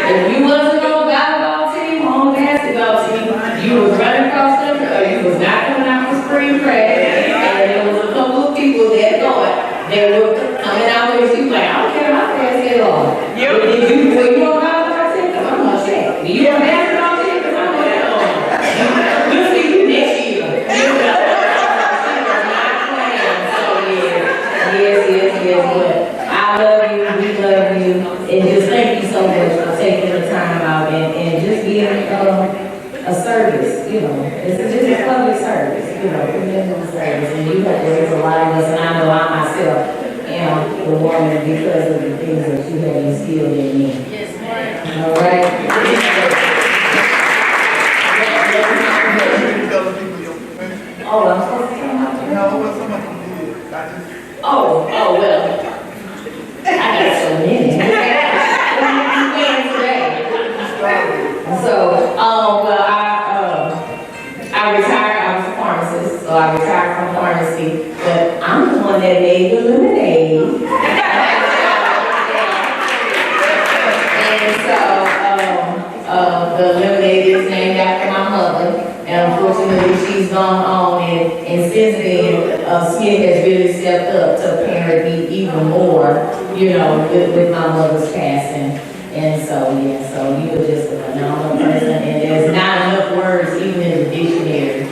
If you wasn't on volleyball team, on basketball team, you was running cross country, or you was not coming out for spring break. And there was a couple of people that thought they were coming out with you like, I don't care how fast they are. Were you on volleyball team? Because I'm gonna check. Were you on basketball team? Because I'm gonna check. We'll see you next year. Yes. But I love you, we love you, and just thank you so much for taking the time out and just being a service, you know. It's just a public service, you know, community service, and you have to raise a lot of us, and I know I myself am the woman because of the things that you have instilled in me. Yes, ma'am. All right? Oh, I'm supposed to come out there? No, what's somebody did? Oh, well. I got so many. So, I retired. I was a pharmacist, so I retired from pharmacy. But I'm the one that made the lemonade. And so, the lemonade is named after my mother. And unfortunately, she's gone on, and since then, Smith has really stepped up to parent me even more, you know, with my mother's passing. And so, yeah, so you were just a phenomenal person, and there's not enough words even in the dictionary.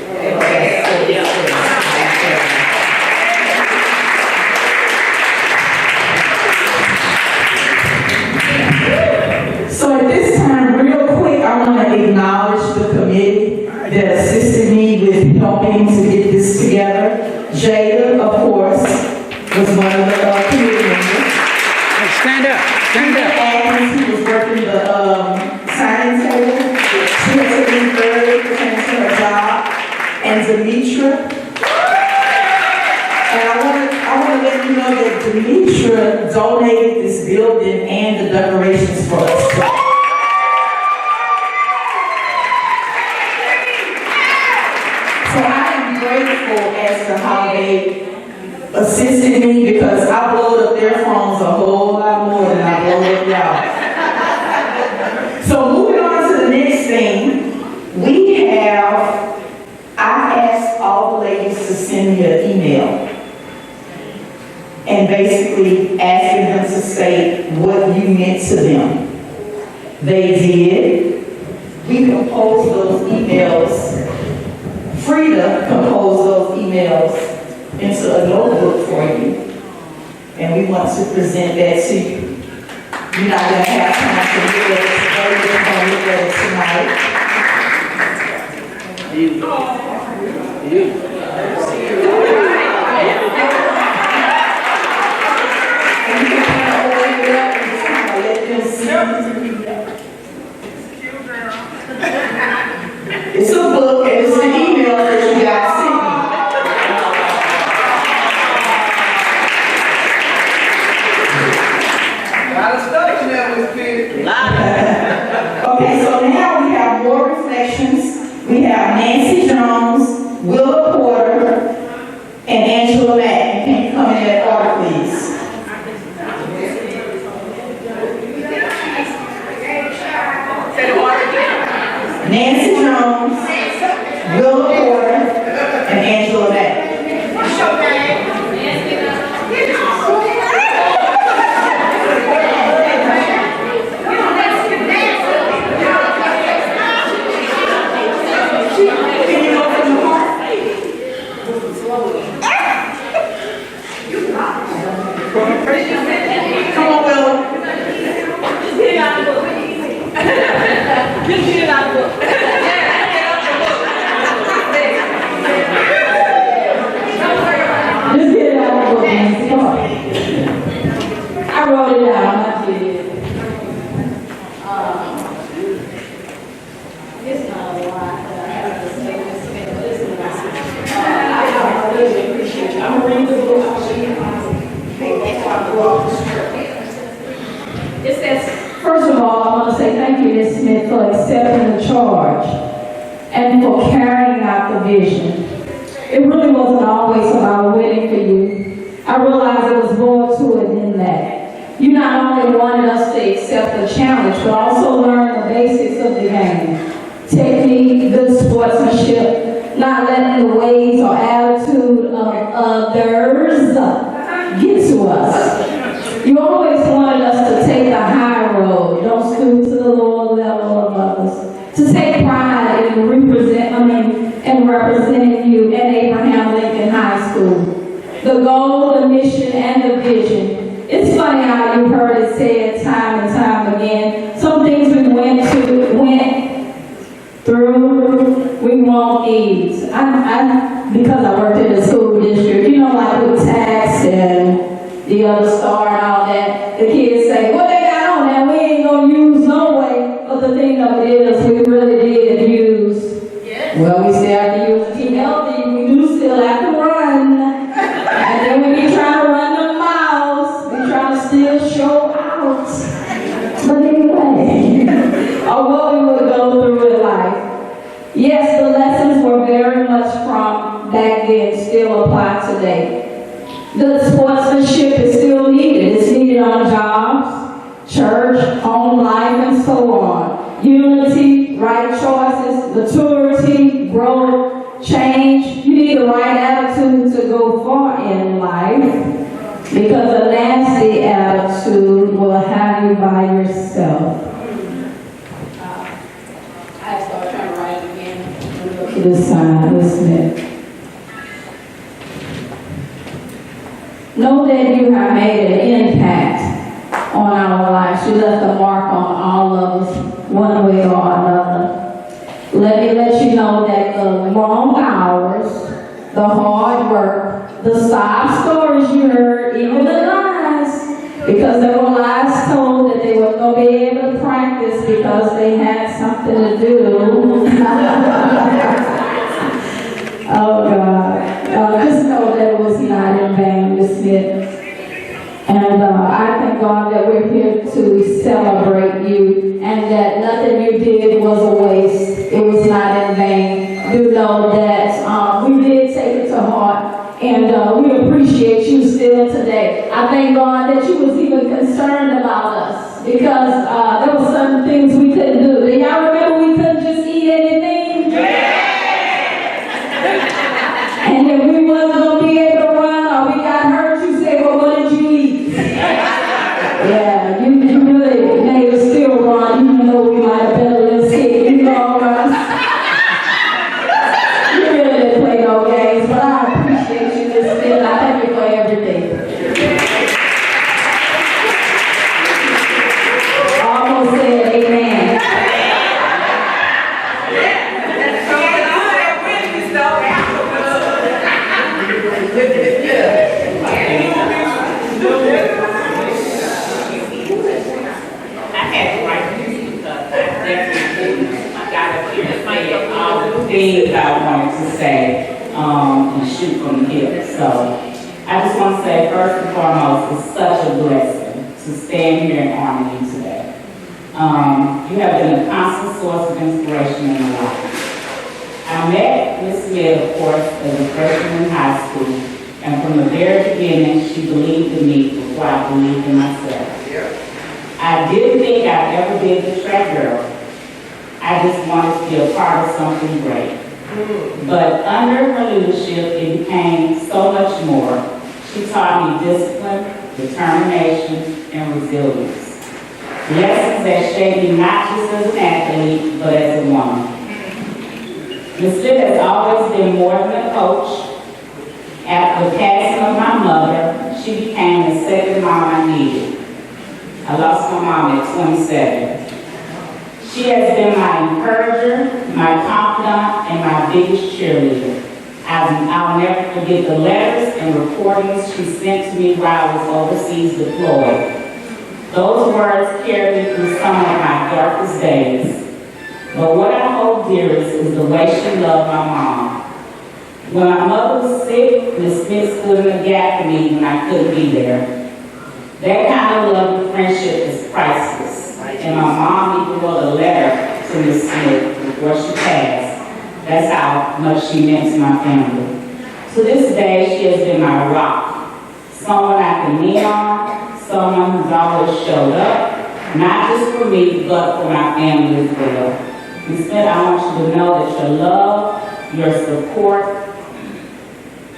So at this time, real quick, I want to acknowledge the committee that assisted me with helping to get this together. Jada, of course, was one of the committee members. Hey, stand up. Agnes, who was working the signing table. She had to leave early pertaining to her job. And Demetra. And I want to let you know that Demetra donated this building and the decorations for us. So I am grateful as to how they assisted me, because I blowed up their phones a whole lot more than I blowed up y'all. So moving on to the next thing, I asked all the ladies to send me an email and basically asking them to say what you meant to them. They did. We composed those emails. Frida composed those emails into a notebook for you, and we want to present that to you. You're not gonna have time to look at it today, you're gonna look at it tonight. And you can kind of open it up and just kind of let them see. It's a book and it's an email that you guys sent me. Okay, so now we have more reflections. We have Nancy Jones, Willa Porter, and Angela Mack. Can you come in that order, please? Nancy Jones, Willa Porter, and Angela Mack. What's your name? Come on, Willa. Just get it out of the book. Just get it out of the book. Just get it out of the book, Nancy. Come on. I wrote it down. I did. It's not a lot that I have to say this, but this is nice. I really appreciate you. I'm reading the book. It says, first of all, I want to say thank you, Ms. Smith, for accepting the charge and for carrying out the vision. It really wasn't always about winning for you. I realized there was more to it than that. You not only wanted us to accept the challenge, but also learn the basics of the game. Technique, good sportsmanship, not letting the ways or attitude of others get to us. You always wanted us to take the high road, don't stoop to the lower level of others, to take pride in representing you at Abraham Lincoln High School. The goal, the mission, and the vision. It's funny how you heard it said time and time again. Some things we went through, we won't ease. Because I worked in the school district, you know, like with tax and the other star and all that, the kids say, what they got on that we ain't gonna use no way. But the thing of it is, we really did use. Yes. Well, we still have to use to keep healthy. We do still have to run. And then we be trying to run the miles. We trying to still show out. But anyway, or what we would go through in life. Yes, the lessons were very much from back then still apply today. The sportsmanship is still needed. It's needed on jobs, church, home life, and so on. Unity, right choices, maturity, growth, change. You need the right attitude to go far in life, because a nasty attitude will have you by yourself. I start trying to write it again. Look to this side, listen it. Know that you have made an impact on our lives. You left a mark on all of us, one way or another. Let me let you know that the long hours, the hard work, the sob stories you heard, even the lies, because there were lies told that they weren't going to be able to practice because they had something to do. Oh God. Just know that it was not in vain, Ms. Smith. And I thank God that we're here to celebrate you, and that nothing you did was a waste. It was not in vain. Do know that we did take it to heart, and we appreciate you still today. I thank God that you was even concerned about us, because there were some things we couldn't do. Do y'all remember we couldn't just eat anything? Yeah. And if we wasn't going to be able to run or we got hurt, you say, well, what did you eat? Yeah, you really made us still run, even though we might have been a little sick. You know, you really didn't play no games, but I appreciate you, Miss Smith. I thank you for everything. first and foremost, it's such a blessing to stand here and honor you today. You have been a constant source of inspiration in my life. I met Ms. Smith, of course, as a freshman in high school, and from the very beginning, she believed in me before I believed in myself. I didn't think I'd ever be the track girl. I just wanted to be a part of something great. But under her leadership, it became so much more. She taught me discipline, determination, and resilience. Lessons that shaped me not just as an athlete, but as a woman. Ms. Smith has always been more than a coach. After the passing of my mother, she became the second mom I needed. I lost my mom at 27. She has been my encourager, my confidant, and my biggest cheerleader. I'll never forget the letters and recordings she sent to me while I was overseas deployed. Those words carried me through some of my darkest days. But what I hold dearest is the way she loved my mom. When my mother was sick, Ms. Smith stood in the gap for me when I couldn't be there. That kind of love and friendship is priceless. And my mom even wrote a letter to Ms. Smith before she passed. That's how much she meant to my family. To this day, she has been my rock. Someone I can lean on, someone who's always showed up, not just for me, but for my family as well. Ms. Smith, I want you to know that your love, your support,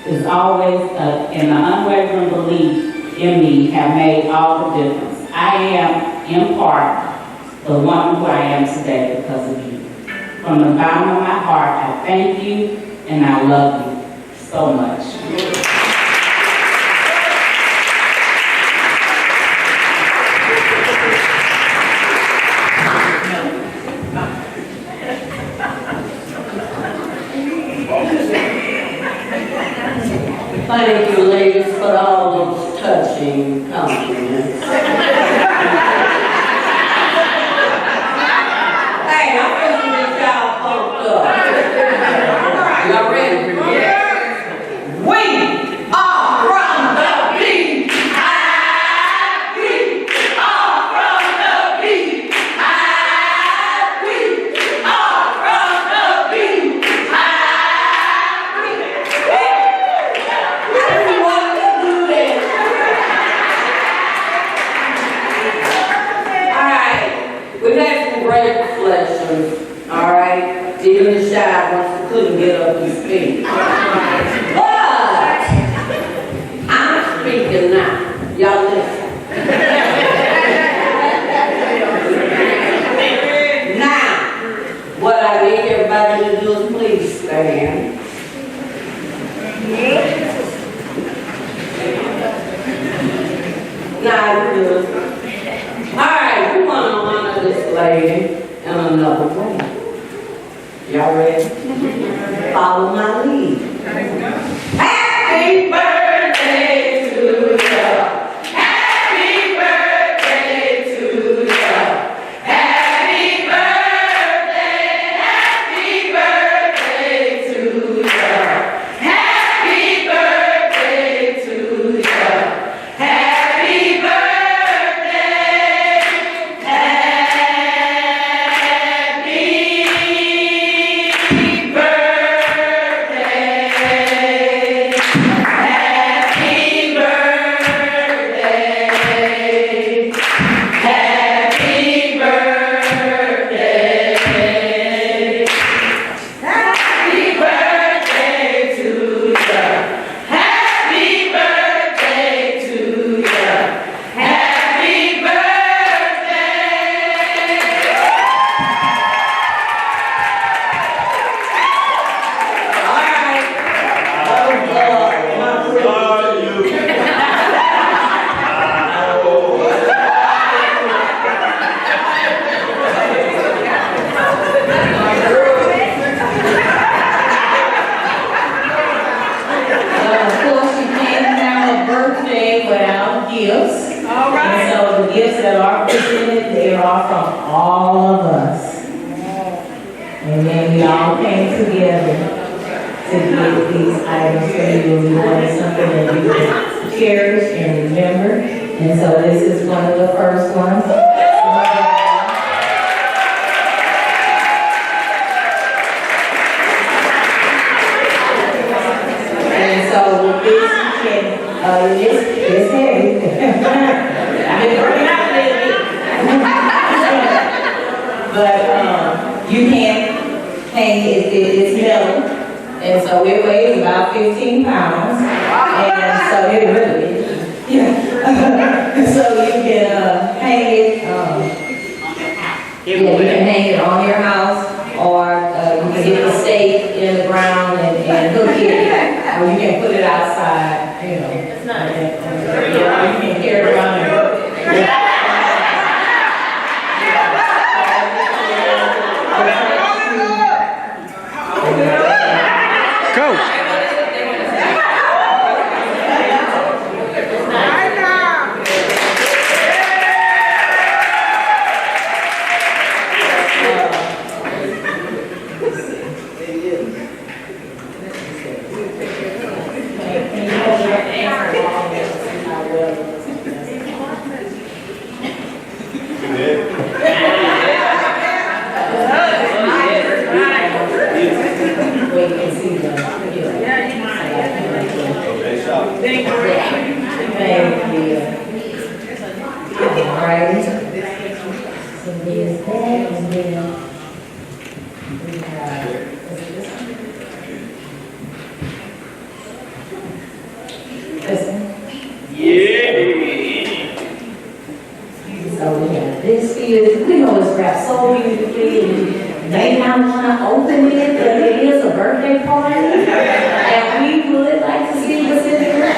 is always and the unwavering belief in me have made all the difference. I am, in part, the one who I am today because of you. From the bottom of my heart, I thank you and I love you so much. Thank you, ladies, for all those touching compliments. Hey, I'm going to get y'all pumped up. Y'all ready? Yes. We are from the beat. We are from the beat. We are from the beat. We've had some great reflections, all right? Even the shy ones who couldn't get up and speak. But I'm speaking now. Y'all listen. Now, what I need everybody to do is please stand. Now, good. All right, we want to honor this lady in another way. Y'all ready? Follow my lead. Happy birthday to you. Happy birthday to you. Happy birthday, happy birthday to you. Happy birthday to you. Happy birthday. get these items for you. We wanted something that you can cherish and remember. And so this is one of the first ones. And so with this, you can, it's heavy. I've been working out a little bit. But you can't hang it, it's metal. And so it weighs about 15 pounds. And so it really is. Yeah. So you can hang it, you can hang it on your house, or you can get the stake in the ground and hook it, or you can put it outside, you know. It's not. You can carry it around. Coach. This is, we know it's wrapped so beautifully, and they not want to open it, but it is a birthday party, and we would like to see what's in there. At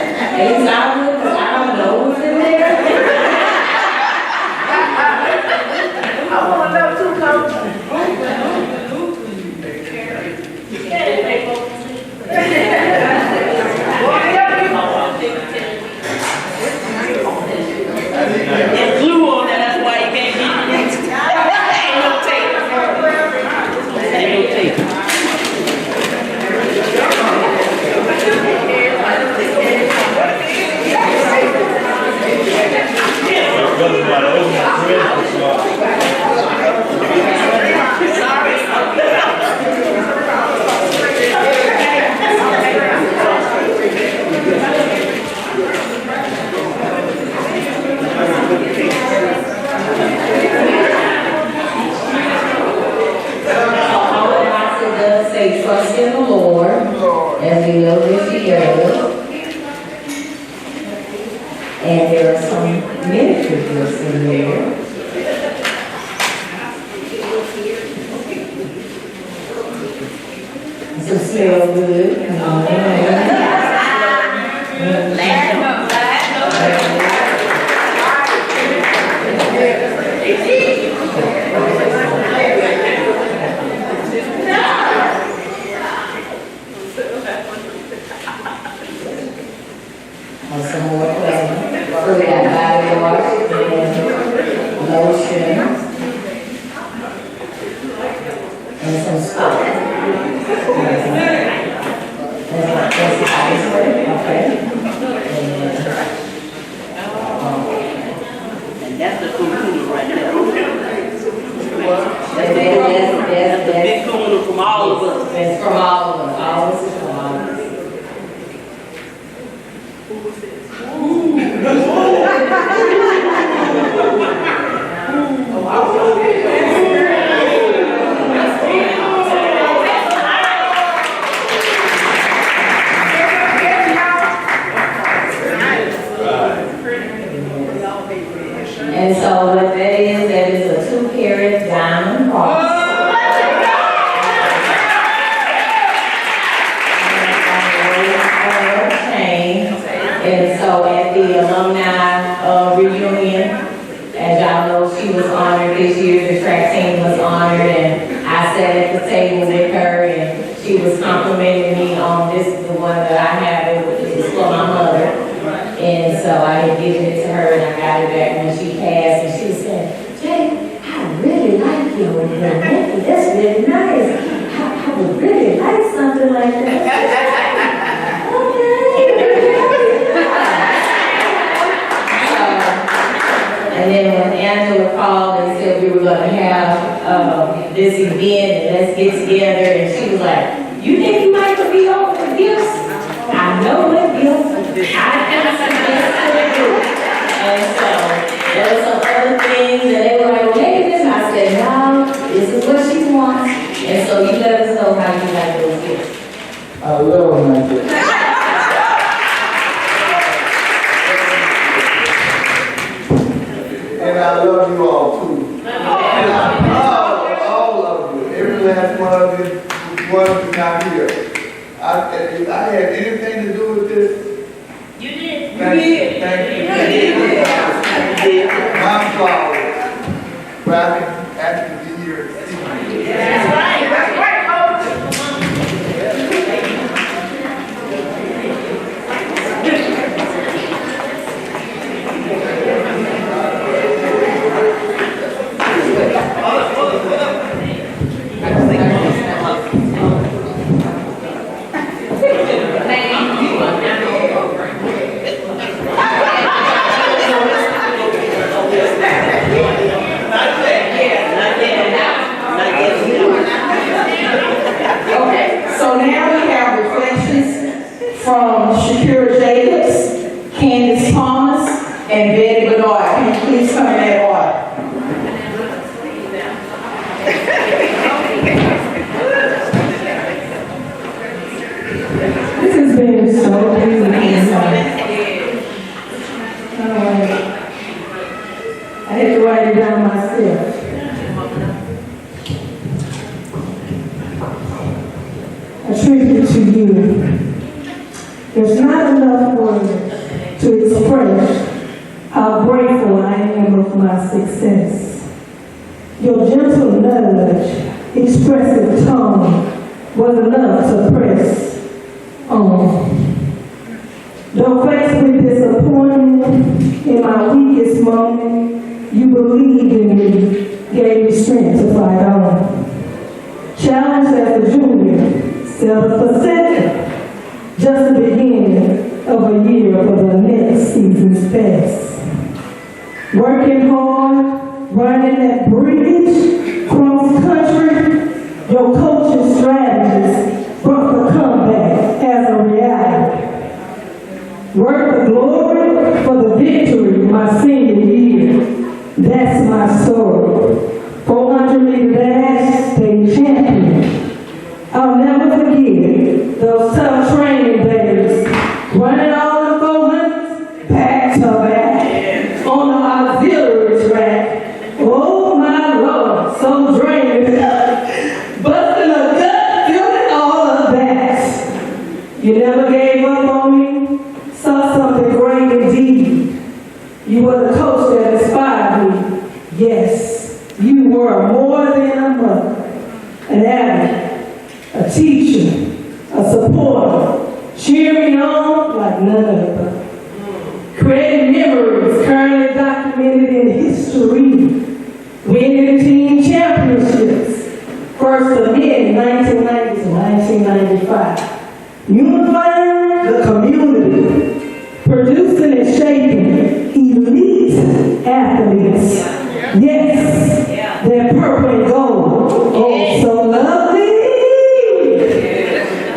least I would, because I don't know what's in there. I want to know too, Coach. There's glue on that, that's why you can't get it. Ain't no tape. Ain't no tape. Trust in the Lord as we know this year. And there are some miniature gifts in there. Some smell good. Some more cleaning. So we got body wash and lotion and some stuff. That's the ice cream, okay. And that's the computer right there. That's the big computer from all of us. That's from all of us. All of us is from all of us. And so what that is a 2-carat diamond cross. And so at the alumni reunion, as y'all know, she was honored this year, the track team was honored, and I sat at the table with her, and she was complimenting me on this, the one that I have, it was for my mother. And so I had given it to her, and I got it back when she passed, and she said, "Jay, I really like your necklace, that's really nice. I would really like something like that. And then when Angela called and said we were going to have this event and let's get together, and she was like, you think you might be open for gifts? I know what gifts. I have some gifts to do. And so there were some other things, and they were like, okay, this. I said, no, this is what she wants. And so you let us know how you like those gifts. I love my gifts. And I love you all too. And I love all of you. Every last one of you not here. If I had anything to do with this, You did. thank you. Thank you. My flowers. But I can actually be here and see you. That's right. That's right, coach. Okay, so now we have reflections from Shakira Jacobs, Candace Thomas, and Betty Bernard. Can you please come in that order? This has been so beautiful. I had to write it down myself. A tribute to you. There's not enough words to express how grateful I am of my success. Your gentle nudge, expressive tone was enough to press on. Though faced with disappointment in my weakest moment, you believed in me, gave me strength to fight on. Challenged as a junior, settled for second. Just the beginning of a year for the next season's best. Working hard, running that bridge, cross country, your coaching strategies brought the comeback as a reality. Work the glory for the victory my senior year. That's my story. 400 meter dash, state champion. I'll never forget those tough training days. Running all the 400s, back to back, on the auxiliary track. Oh my Lord, so draining. Busting a gut, feeling all of that. You never gave up on me, saw something great indeed. You were the coach that inspired me. Yes, you were more than a mother, an advocate, a teacher, a supporter, cheering me on like none other. Creating memories currently documented in history. Winning team championships, first of men 1990 to 1995. Unifying the community, producing and shaping elite athletes. Yes, they're purple and gold. Oh, so lovely.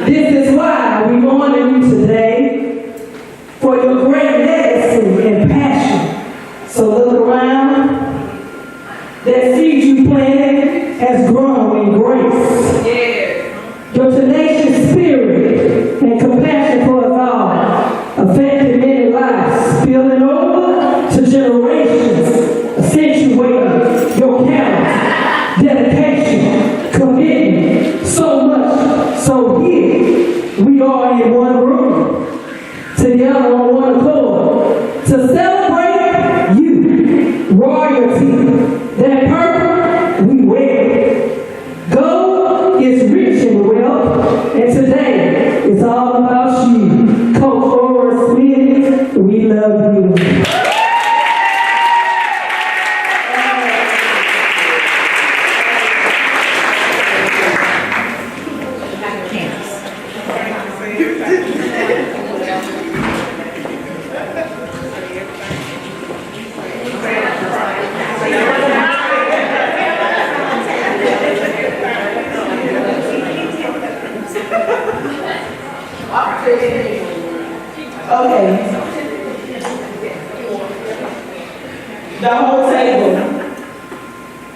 This is why we honor you today for your great legacy and passion. So look around. That seed you planted has grown in grace. Your tenacious spirit and compassion for us all affected many lives, spilling over to generations, accentuating your talent, dedication, commitment, so much. So here we are in one room, together on one accord, to celebrate you, royalty, that purple we wear. Gold is rich in wealth, and today it's all about you. Coach Ora Smith, we love you. The whole table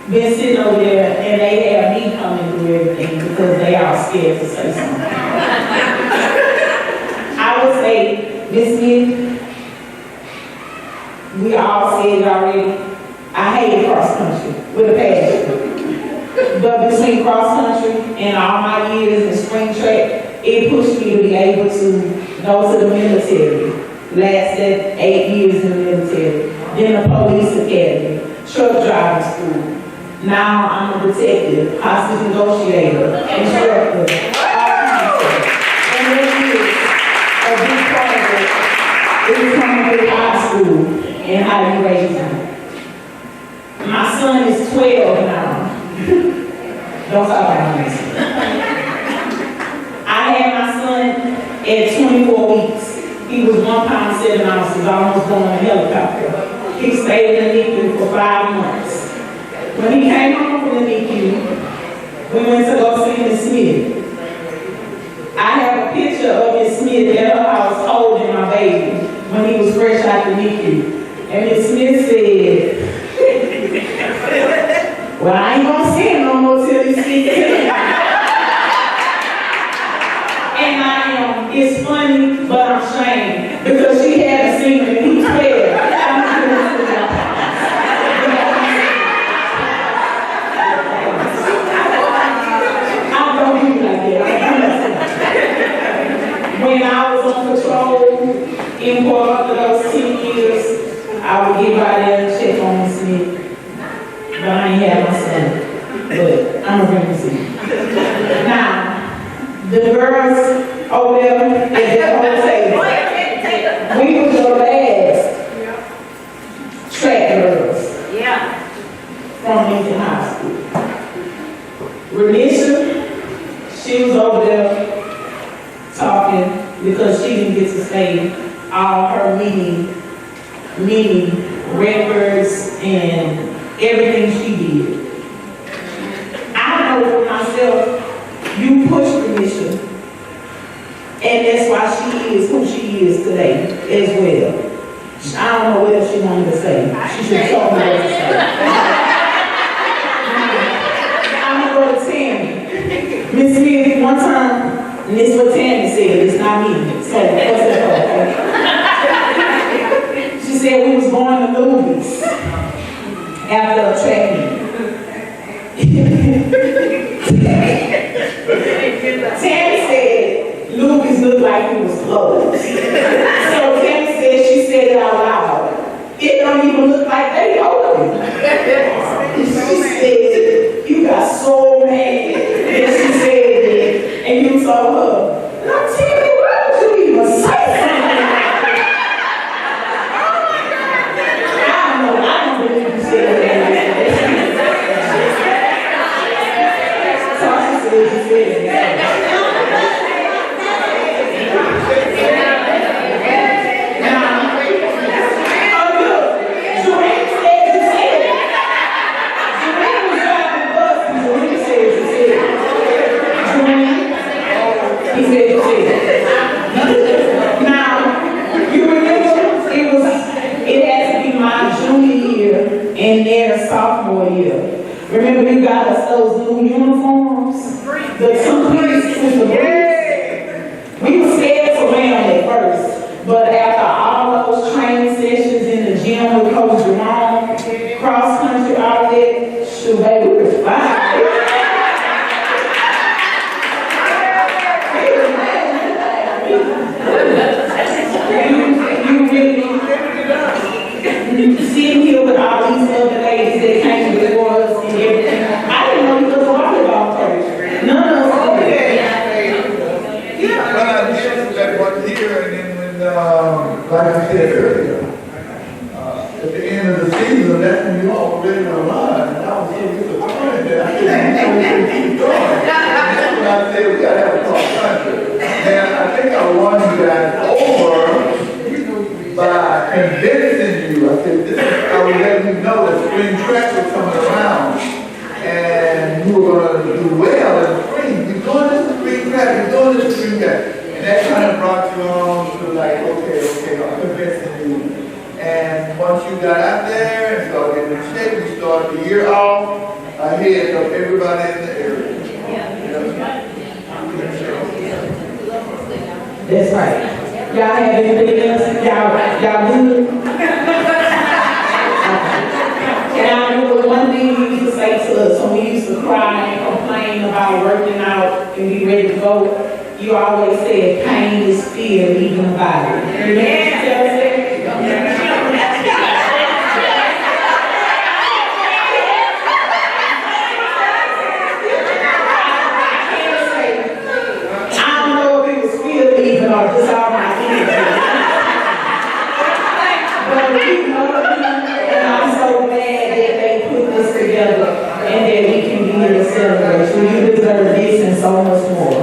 been sitting over there and they have me coming through everything because they are scared to say something. I would say, Miss Smith, we all said it already. I hate cross country with a passion. But between cross country and all my years in spring track, it pushed me to be able to go to the military. Lasted 8 years in the military. Then the police academy, truck driving school. Now I'm a detective, hostage negotiator, instructor, all kinds of. And it is a big part of it is coming through high school and how you raise them. My son is 12 now. Don't talk about this. I had my son at 24 weeks. He was 1 pound 7 ounces, almost going on a helicopter. He stayed in the NICU for 5 months. When he came home from the NICU, we went to go see Miss Smith. I have a picture of Miss Smith at her house holding my baby when he was fresh out the NICU. And Miss Smith said, well, I ain't gonna see him no more till he sees him. And I am. It's funny, but I'm ashamed because she hadn't seen him and he's 12. I don't do like that. When I was on patrol in Port Arthur those 10 years, I would get by there and check on Miss Smith. But I ain't had my son. But I'm going to see. Now, the girls over there at that whole table, we were the last track girls from Lincoln High School. Renisha, she was over there talking because she didn't get to say all her many records and everything she did. I know for myself, you pushed Renisha, and that's why she is who she is today as well. I don't know what else she wanted to say. She should have told me what to say. I'm going to go to Tammy. Miss Smith, one time, and this is what Tammy said, it's not me. So, what's that? She said we was going to movies after a track meet. Tammy said Lucas looked like he was closed. So Tammy said, she said it out loud. It don't even look like they open. She said, you got so mad. And she said that, and you told her, now Tammy, why would you even say something? I don't believe you said that. In their sophomore year. Remember you got us those new uniforms? The 2-piece with the boots? We were scared to wear them at first, but after all those training sessions in the gym with Coach Jerome, cross country, all that, shoot, baby, we were fine. Sitting here with all these other ladies that came before us and everything. I didn't know you was a volleyball coach. None of us did. Yeah. Well, I did that one year, and then when, like I said earlier, at the end of the season, that's when you all were ready to run. And I was so disappointed that I couldn't keep going. And that's when I said we got to have a cross country. And I think I won you guys over by convincing you. I said, I was letting you know that spring track was coming around and you were going to do well in spring. You're doing this spring track, you're doing this spring track. And that kind of brought you on to like, okay, I'm convincing you. And once you got out there and started getting in shape, you started the year off ahead of everybody in the area. That's right. Y'all have anything else? Y'all good? And I remember one thing you used to say to us when we used to cry and complain about working out and be ready to go. You always said pain is fear leaving the body. Or just all my energy. But we love you, and I'm so glad that they put this together and that we can be here to celebrate. So you deserve this and so much more.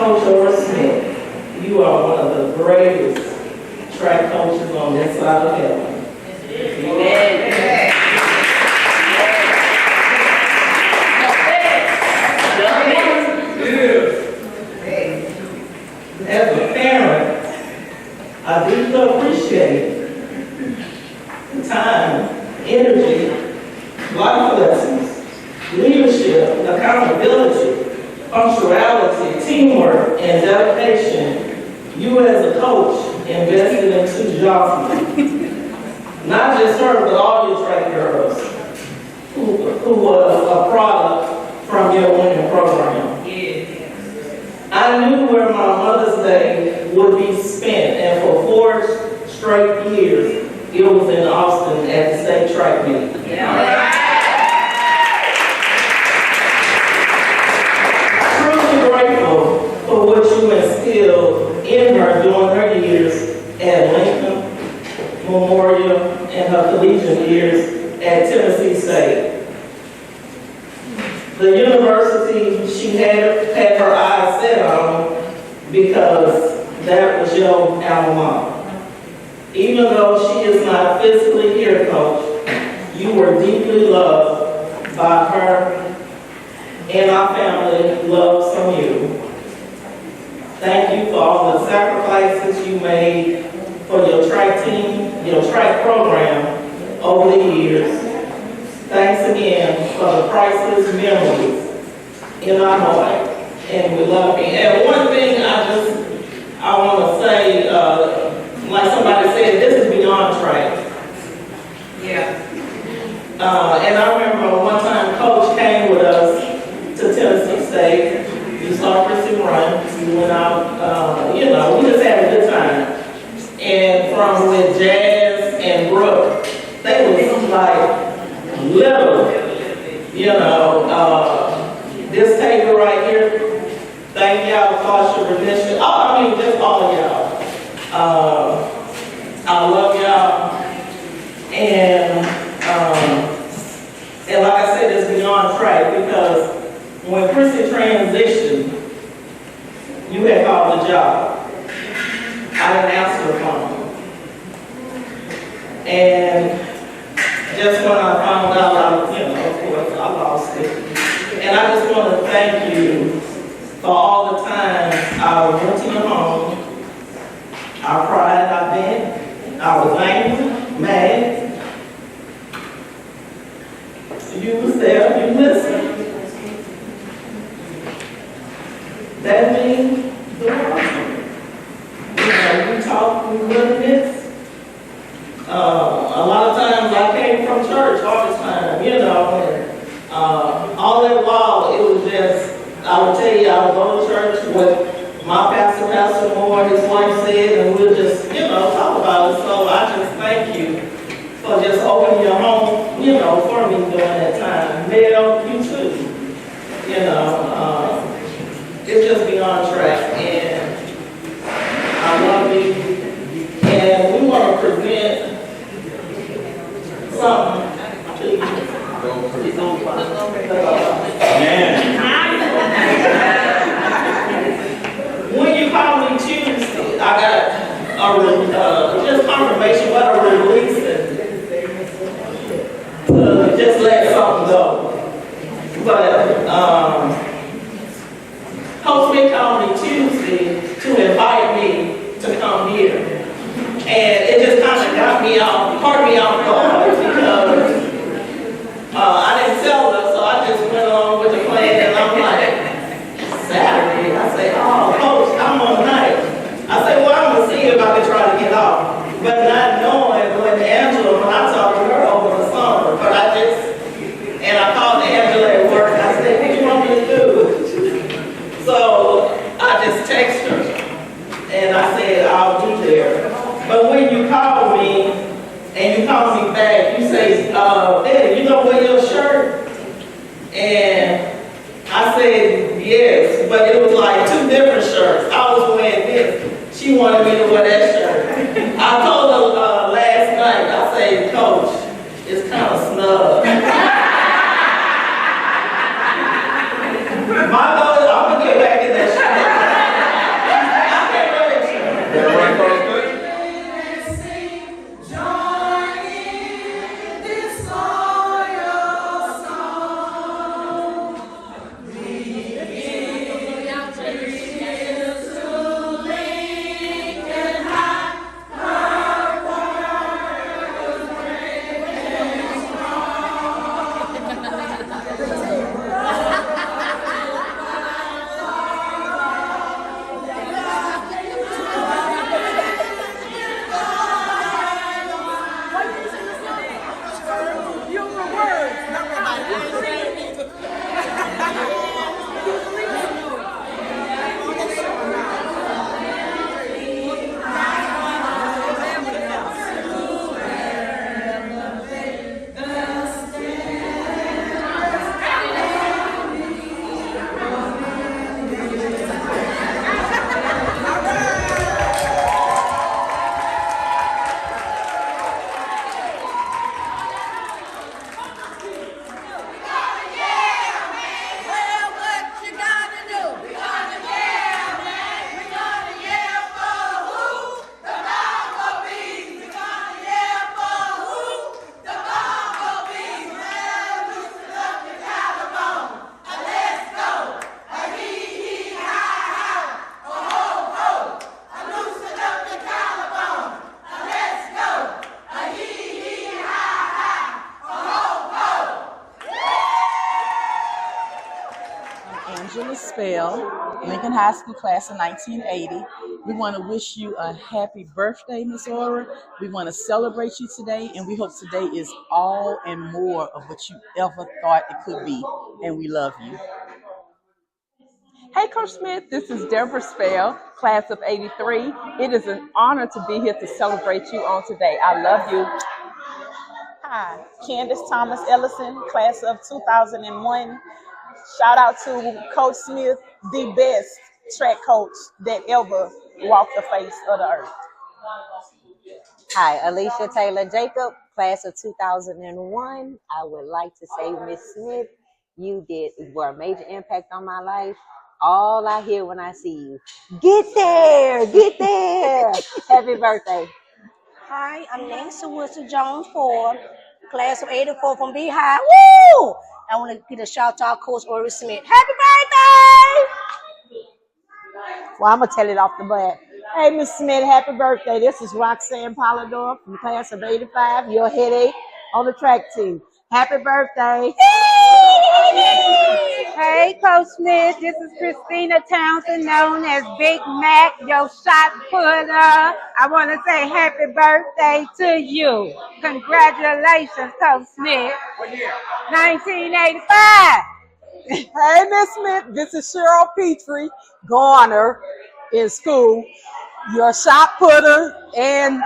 Coach Ora Smith, you are one of the greatest track coaches on this side of heaven. Amen. As a parent, I do appreciate the time, energy, life lessons, leadership, accountability, punctuality, teamwork, and dedication, you as a coach invested into Jocelyn. Not just her, but all your track girls who was a product from your winning program. I knew where my Mother's Day would be spent, and for 4 straight years, it was in Austin at the state track meet. Truly grateful for what you instilled in her during her years at Lincoln Memorial and her collegiate years at Tennessee State. The university she had her eyes set on because that was your alma mater. Even though she is not physically here, Coach, you were deeply loved by her, and our family loves from you. Thank you for all the sacrifices you made for your track team, your track program over the years. Thanks again for the priceless memories in our heart, and we love you. And one thing I want to say, like somebody said, this is beyond track. And I remember one time Coach came with us to Tennessee State. We saw Chrissy run. We went out, we just had a good time. And from with Jazz and Brooke, they was like little, this table right here, thank y'all for your recognition. Just all of y'all. I love y'all. And like I said, it's beyond track because when Chrissy transitioned, you had called the job. I didn't answer the phone. And just when I found out, of course, I lost it. And I just want to thank you for all the times I went to your home. I cried, I bent, I was angry, mad. You was there, you listened. That means the world. We talk, we reminisce. A lot of times I came from church all the time, and all that while it was just, I would tell you, I would go to church with my Pastor Moore, his wife said, and we'll just, talk about it. So I just thank you for just opening your home, for me during that time. Mel, you too. It's just beyond track, and I love you. And we want to present something to you. When you call me Tuesday, I got just confirmation what I'm releasing to just let something go. But Coach Smith called me Tuesday to invite me to come here. And it just kind of caught me off guard because I didn't tell her, so I just went along with the plan, and I'm like, Saturday? I say, oh, Coach, I'm on night. I said, well, I'm going to see if I can try to get off. But not knowing when I talked to her over the summer, but and I called Angela at work, I said, what do you want me to do? So I just texted her, and I said, I'll be there. But when you call me, and you call me back, you say, hey, wear your shirt? And I said, yes, but it was like 2 different shirts. I was wearing this. She wanted me to wear that shirt. I told her last night, I said, Coach, it's kind of snug. My goal is I'm going to get back in that shirt. I can't wear that shirt. That right, Coach? Spell, Lincoln High School class of 1980. We want to wish you a happy birthday, Miss Ora. We want to celebrate you today, and we hope today is all and more of what you ever thought it could be. And we love you. Hey, Coach Smith, this is Deborah Spell, class of 83. It is an honor to be here to celebrate you on today. I love you. Hi, Candace Thomas Ellison, class of 2001. Shout out to Coach Smith, the best track coach that ever walked the face of the earth. Hi, Alicia Taylor Jacob, class of 2001. I would like to say, Miss Smith, you were a major impact on my life. All I hear when I see you, get there, get there. Happy birthday. Hi, I'm Nancy Wilson Jones Ford, class of 84 from Beehive. Woo! I want to give a shout out to Coach Ora Smith. Happy birthday! Well, I'm going to tell it off the bat. Hey, Miss Smith, happy birthday. This is Roxanne Polidor from class of 85, your headache on the track team. Happy birthday. Hey, Coach Smith, this is Christina Townsend, known as Big Mac, your shot putter. I want to say happy birthday to you. Congratulations, Coach Smith. 1985. Hey, Miss Smith, this is Cheryl Petrie, Garner in school, your shot putter and,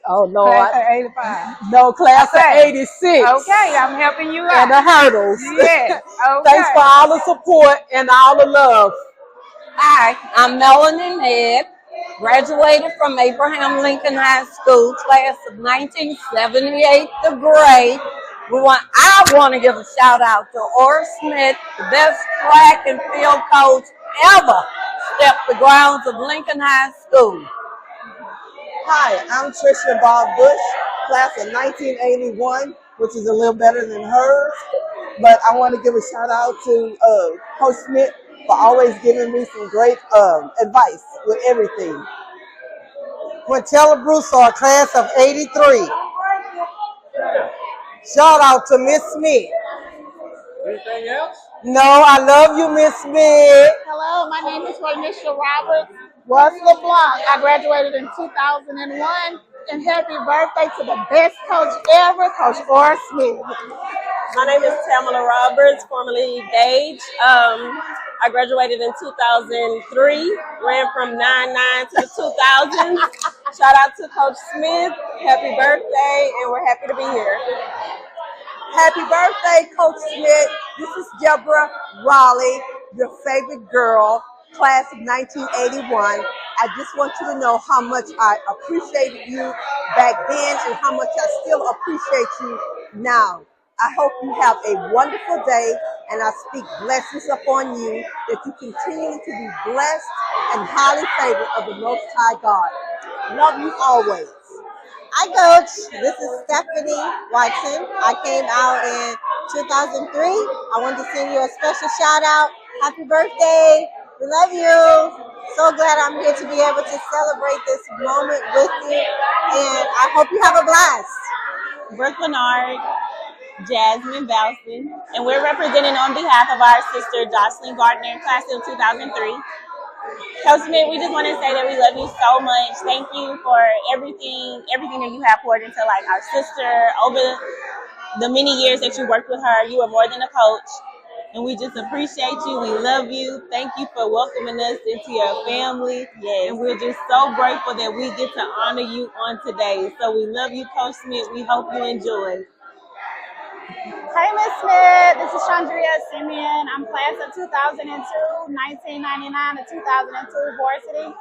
oh Lord. Class of 85. No, class of 86. Okay, I'm helping you out. And the hurdles. Yeah, okay. Thanks for all the support and all the love. Hi, I'm Melanie Ned, graduated from Abraham Lincoln High School, class of 1978, the grade. I want to give a shout out to Ora Smith, the best track and field coach ever stepped the grounds of Lincoln High School. Hi, I'm Tricia Bob Bush, class of 1981, which is a little better than hers. But I want to give a shout out to Coach Smith for always giving me some great advice with everything. Quintella Broussard, class of 83. Shout out to Miss Smith. Anything else? No, I love you, Miss Smith. Hello, my name is Ronisha Roberts, West LeBlanc. I graduated in 2001, and happy birthday to the best coach ever, Coach Ora Smith. My name is Tamala Roberts, formerly Gage. I graduated in 2003, ran from 99 to the 2000s. Shout out to Coach Smith. Happy birthday, and we're happy to be here. Happy birthday, Coach Smith. This is Deborah Raleigh, your favorite girl, class of 1981. I just want you to know how much I appreciated you back then and how much I still appreciate you now. I hope you have a wonderful day, and I speak blessings upon you, that you continue to be blessed and highly favored of the Most High God. Love you always. Hi, Coach. This is Stephanie Watson. I came out in 2003. I wanted to send you a special shout out. Happy birthday. We love you. So glad I'm here to be able to celebrate this moment with you, and I hope you have a blast. Brooke Bernard, Jasmine Balston, and we're representing on behalf of our sister Jocelyn Gardner, class of 2003. Coach Smith, we just want to say that we love you so much. Thank you for everything that you have poured into like our sister over the many years that you worked with her. You are more than a coach, and we just appreciate you. We love you. Thank you for welcoming us into your family. Yes. And we're just so grateful that we get to honor you on today. So we love you, Coach Smith. We hope you enjoy. Hey, Miss Smith, this is Chandria Simeon. I'm class of 2002, 1999 to 2002 varsity.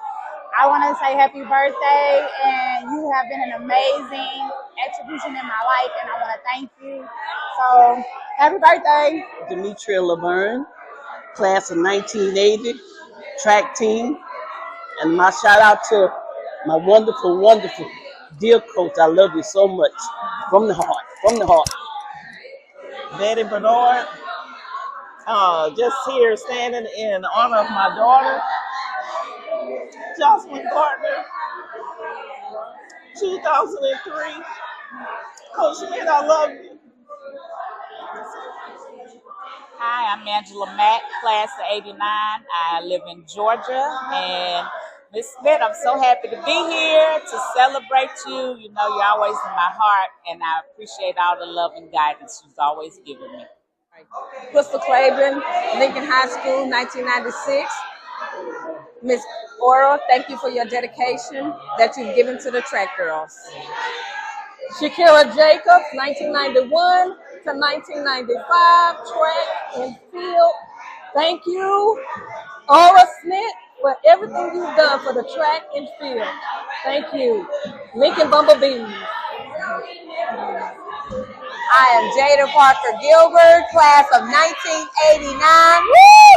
I want to say happy birthday, and you have been an amazing attribution in my life, and I want to thank you. So, happy birthday. Demetria Laverne, class of 1980, track team. And my shout out to my wonderful, wonderful dear coach. I love you so much. From the heart, from the heart. Betty Bernard, just here standing in honor of my daughter, Jocelyn Gardner, 2003. Coach Smith, I love you. Hi, I'm Angela Mack, class of '89. I live in Georgia, and Miss Smith, I'm so happy to be here to celebrate you. You know, you're always in my heart, and I appreciate all the love and guidance you've always given me. Crystal Claiborne, Lincoln High School, 1996. Miss Ora, thank you for your dedication that you've given to the track girls. Shakira Jacobs, 1991 to 1995, track and field. Thank you, Ora Smith, for everything you've done for the track and field. Thank you. Lincoln Bumblebees. I am Jada Parker Gilbert, class of 1989,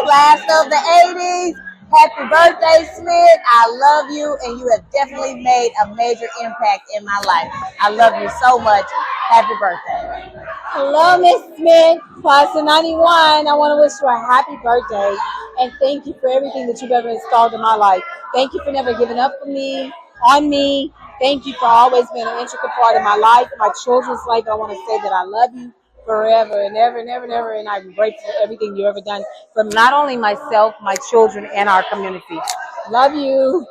class of the 80s. Happy birthday, Smith. I love you, and you have definitely made a major impact in my life. I love you so much. Happy birthday. Hello, Miss Smith, class of 91. I want to wish you a happy birthday, and thank you for everything that you've ever installed in my life. Thank you for never giving up on me. Thank you for always being an integral part of my life, my children's life. I want to say that I love you forever and ever and ever and ever, and I'm grateful for everything you've ever done for not only myself, my children, and our community. Love you.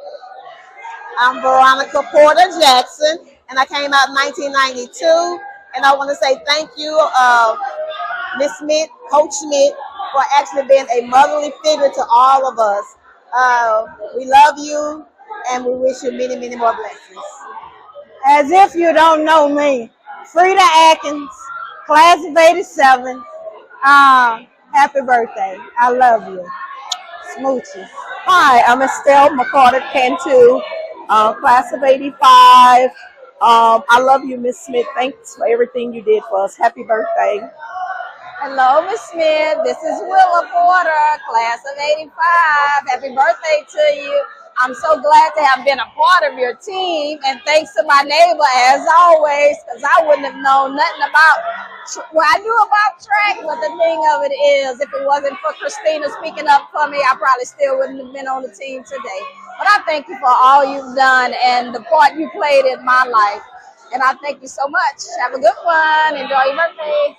I'm Veronica Porter Jackson, and I came out in 1992. And I want to say thank you, Miss Smith, Coach Smith, for actually being a motherly figure to all of us. We love you, and we wish you many, many more blessings. As if you don't know me, Frida Atkins, class of 87. Happy birthday. I love you. Smooches. Hi, I'm Estelle McCarter Cantu, class of 85. I love you, Miss Smith. Thanks for everything you did for us. Happy birthday. Hello, Miss Smith. This is Willa Porter, class of 85. Happy birthday to you. I'm so glad to have been a part of your team, and thanks to my neighbor, as always, because I wouldn't have known nothing about, well, I knew about track, but the thing of it is, if it wasn't for Christina speaking up for me, I probably still wouldn't have been on the team today. But I thank you for all you've done and the part you played in my life, and I thank you so much. Have a good one. Enjoy your birthday.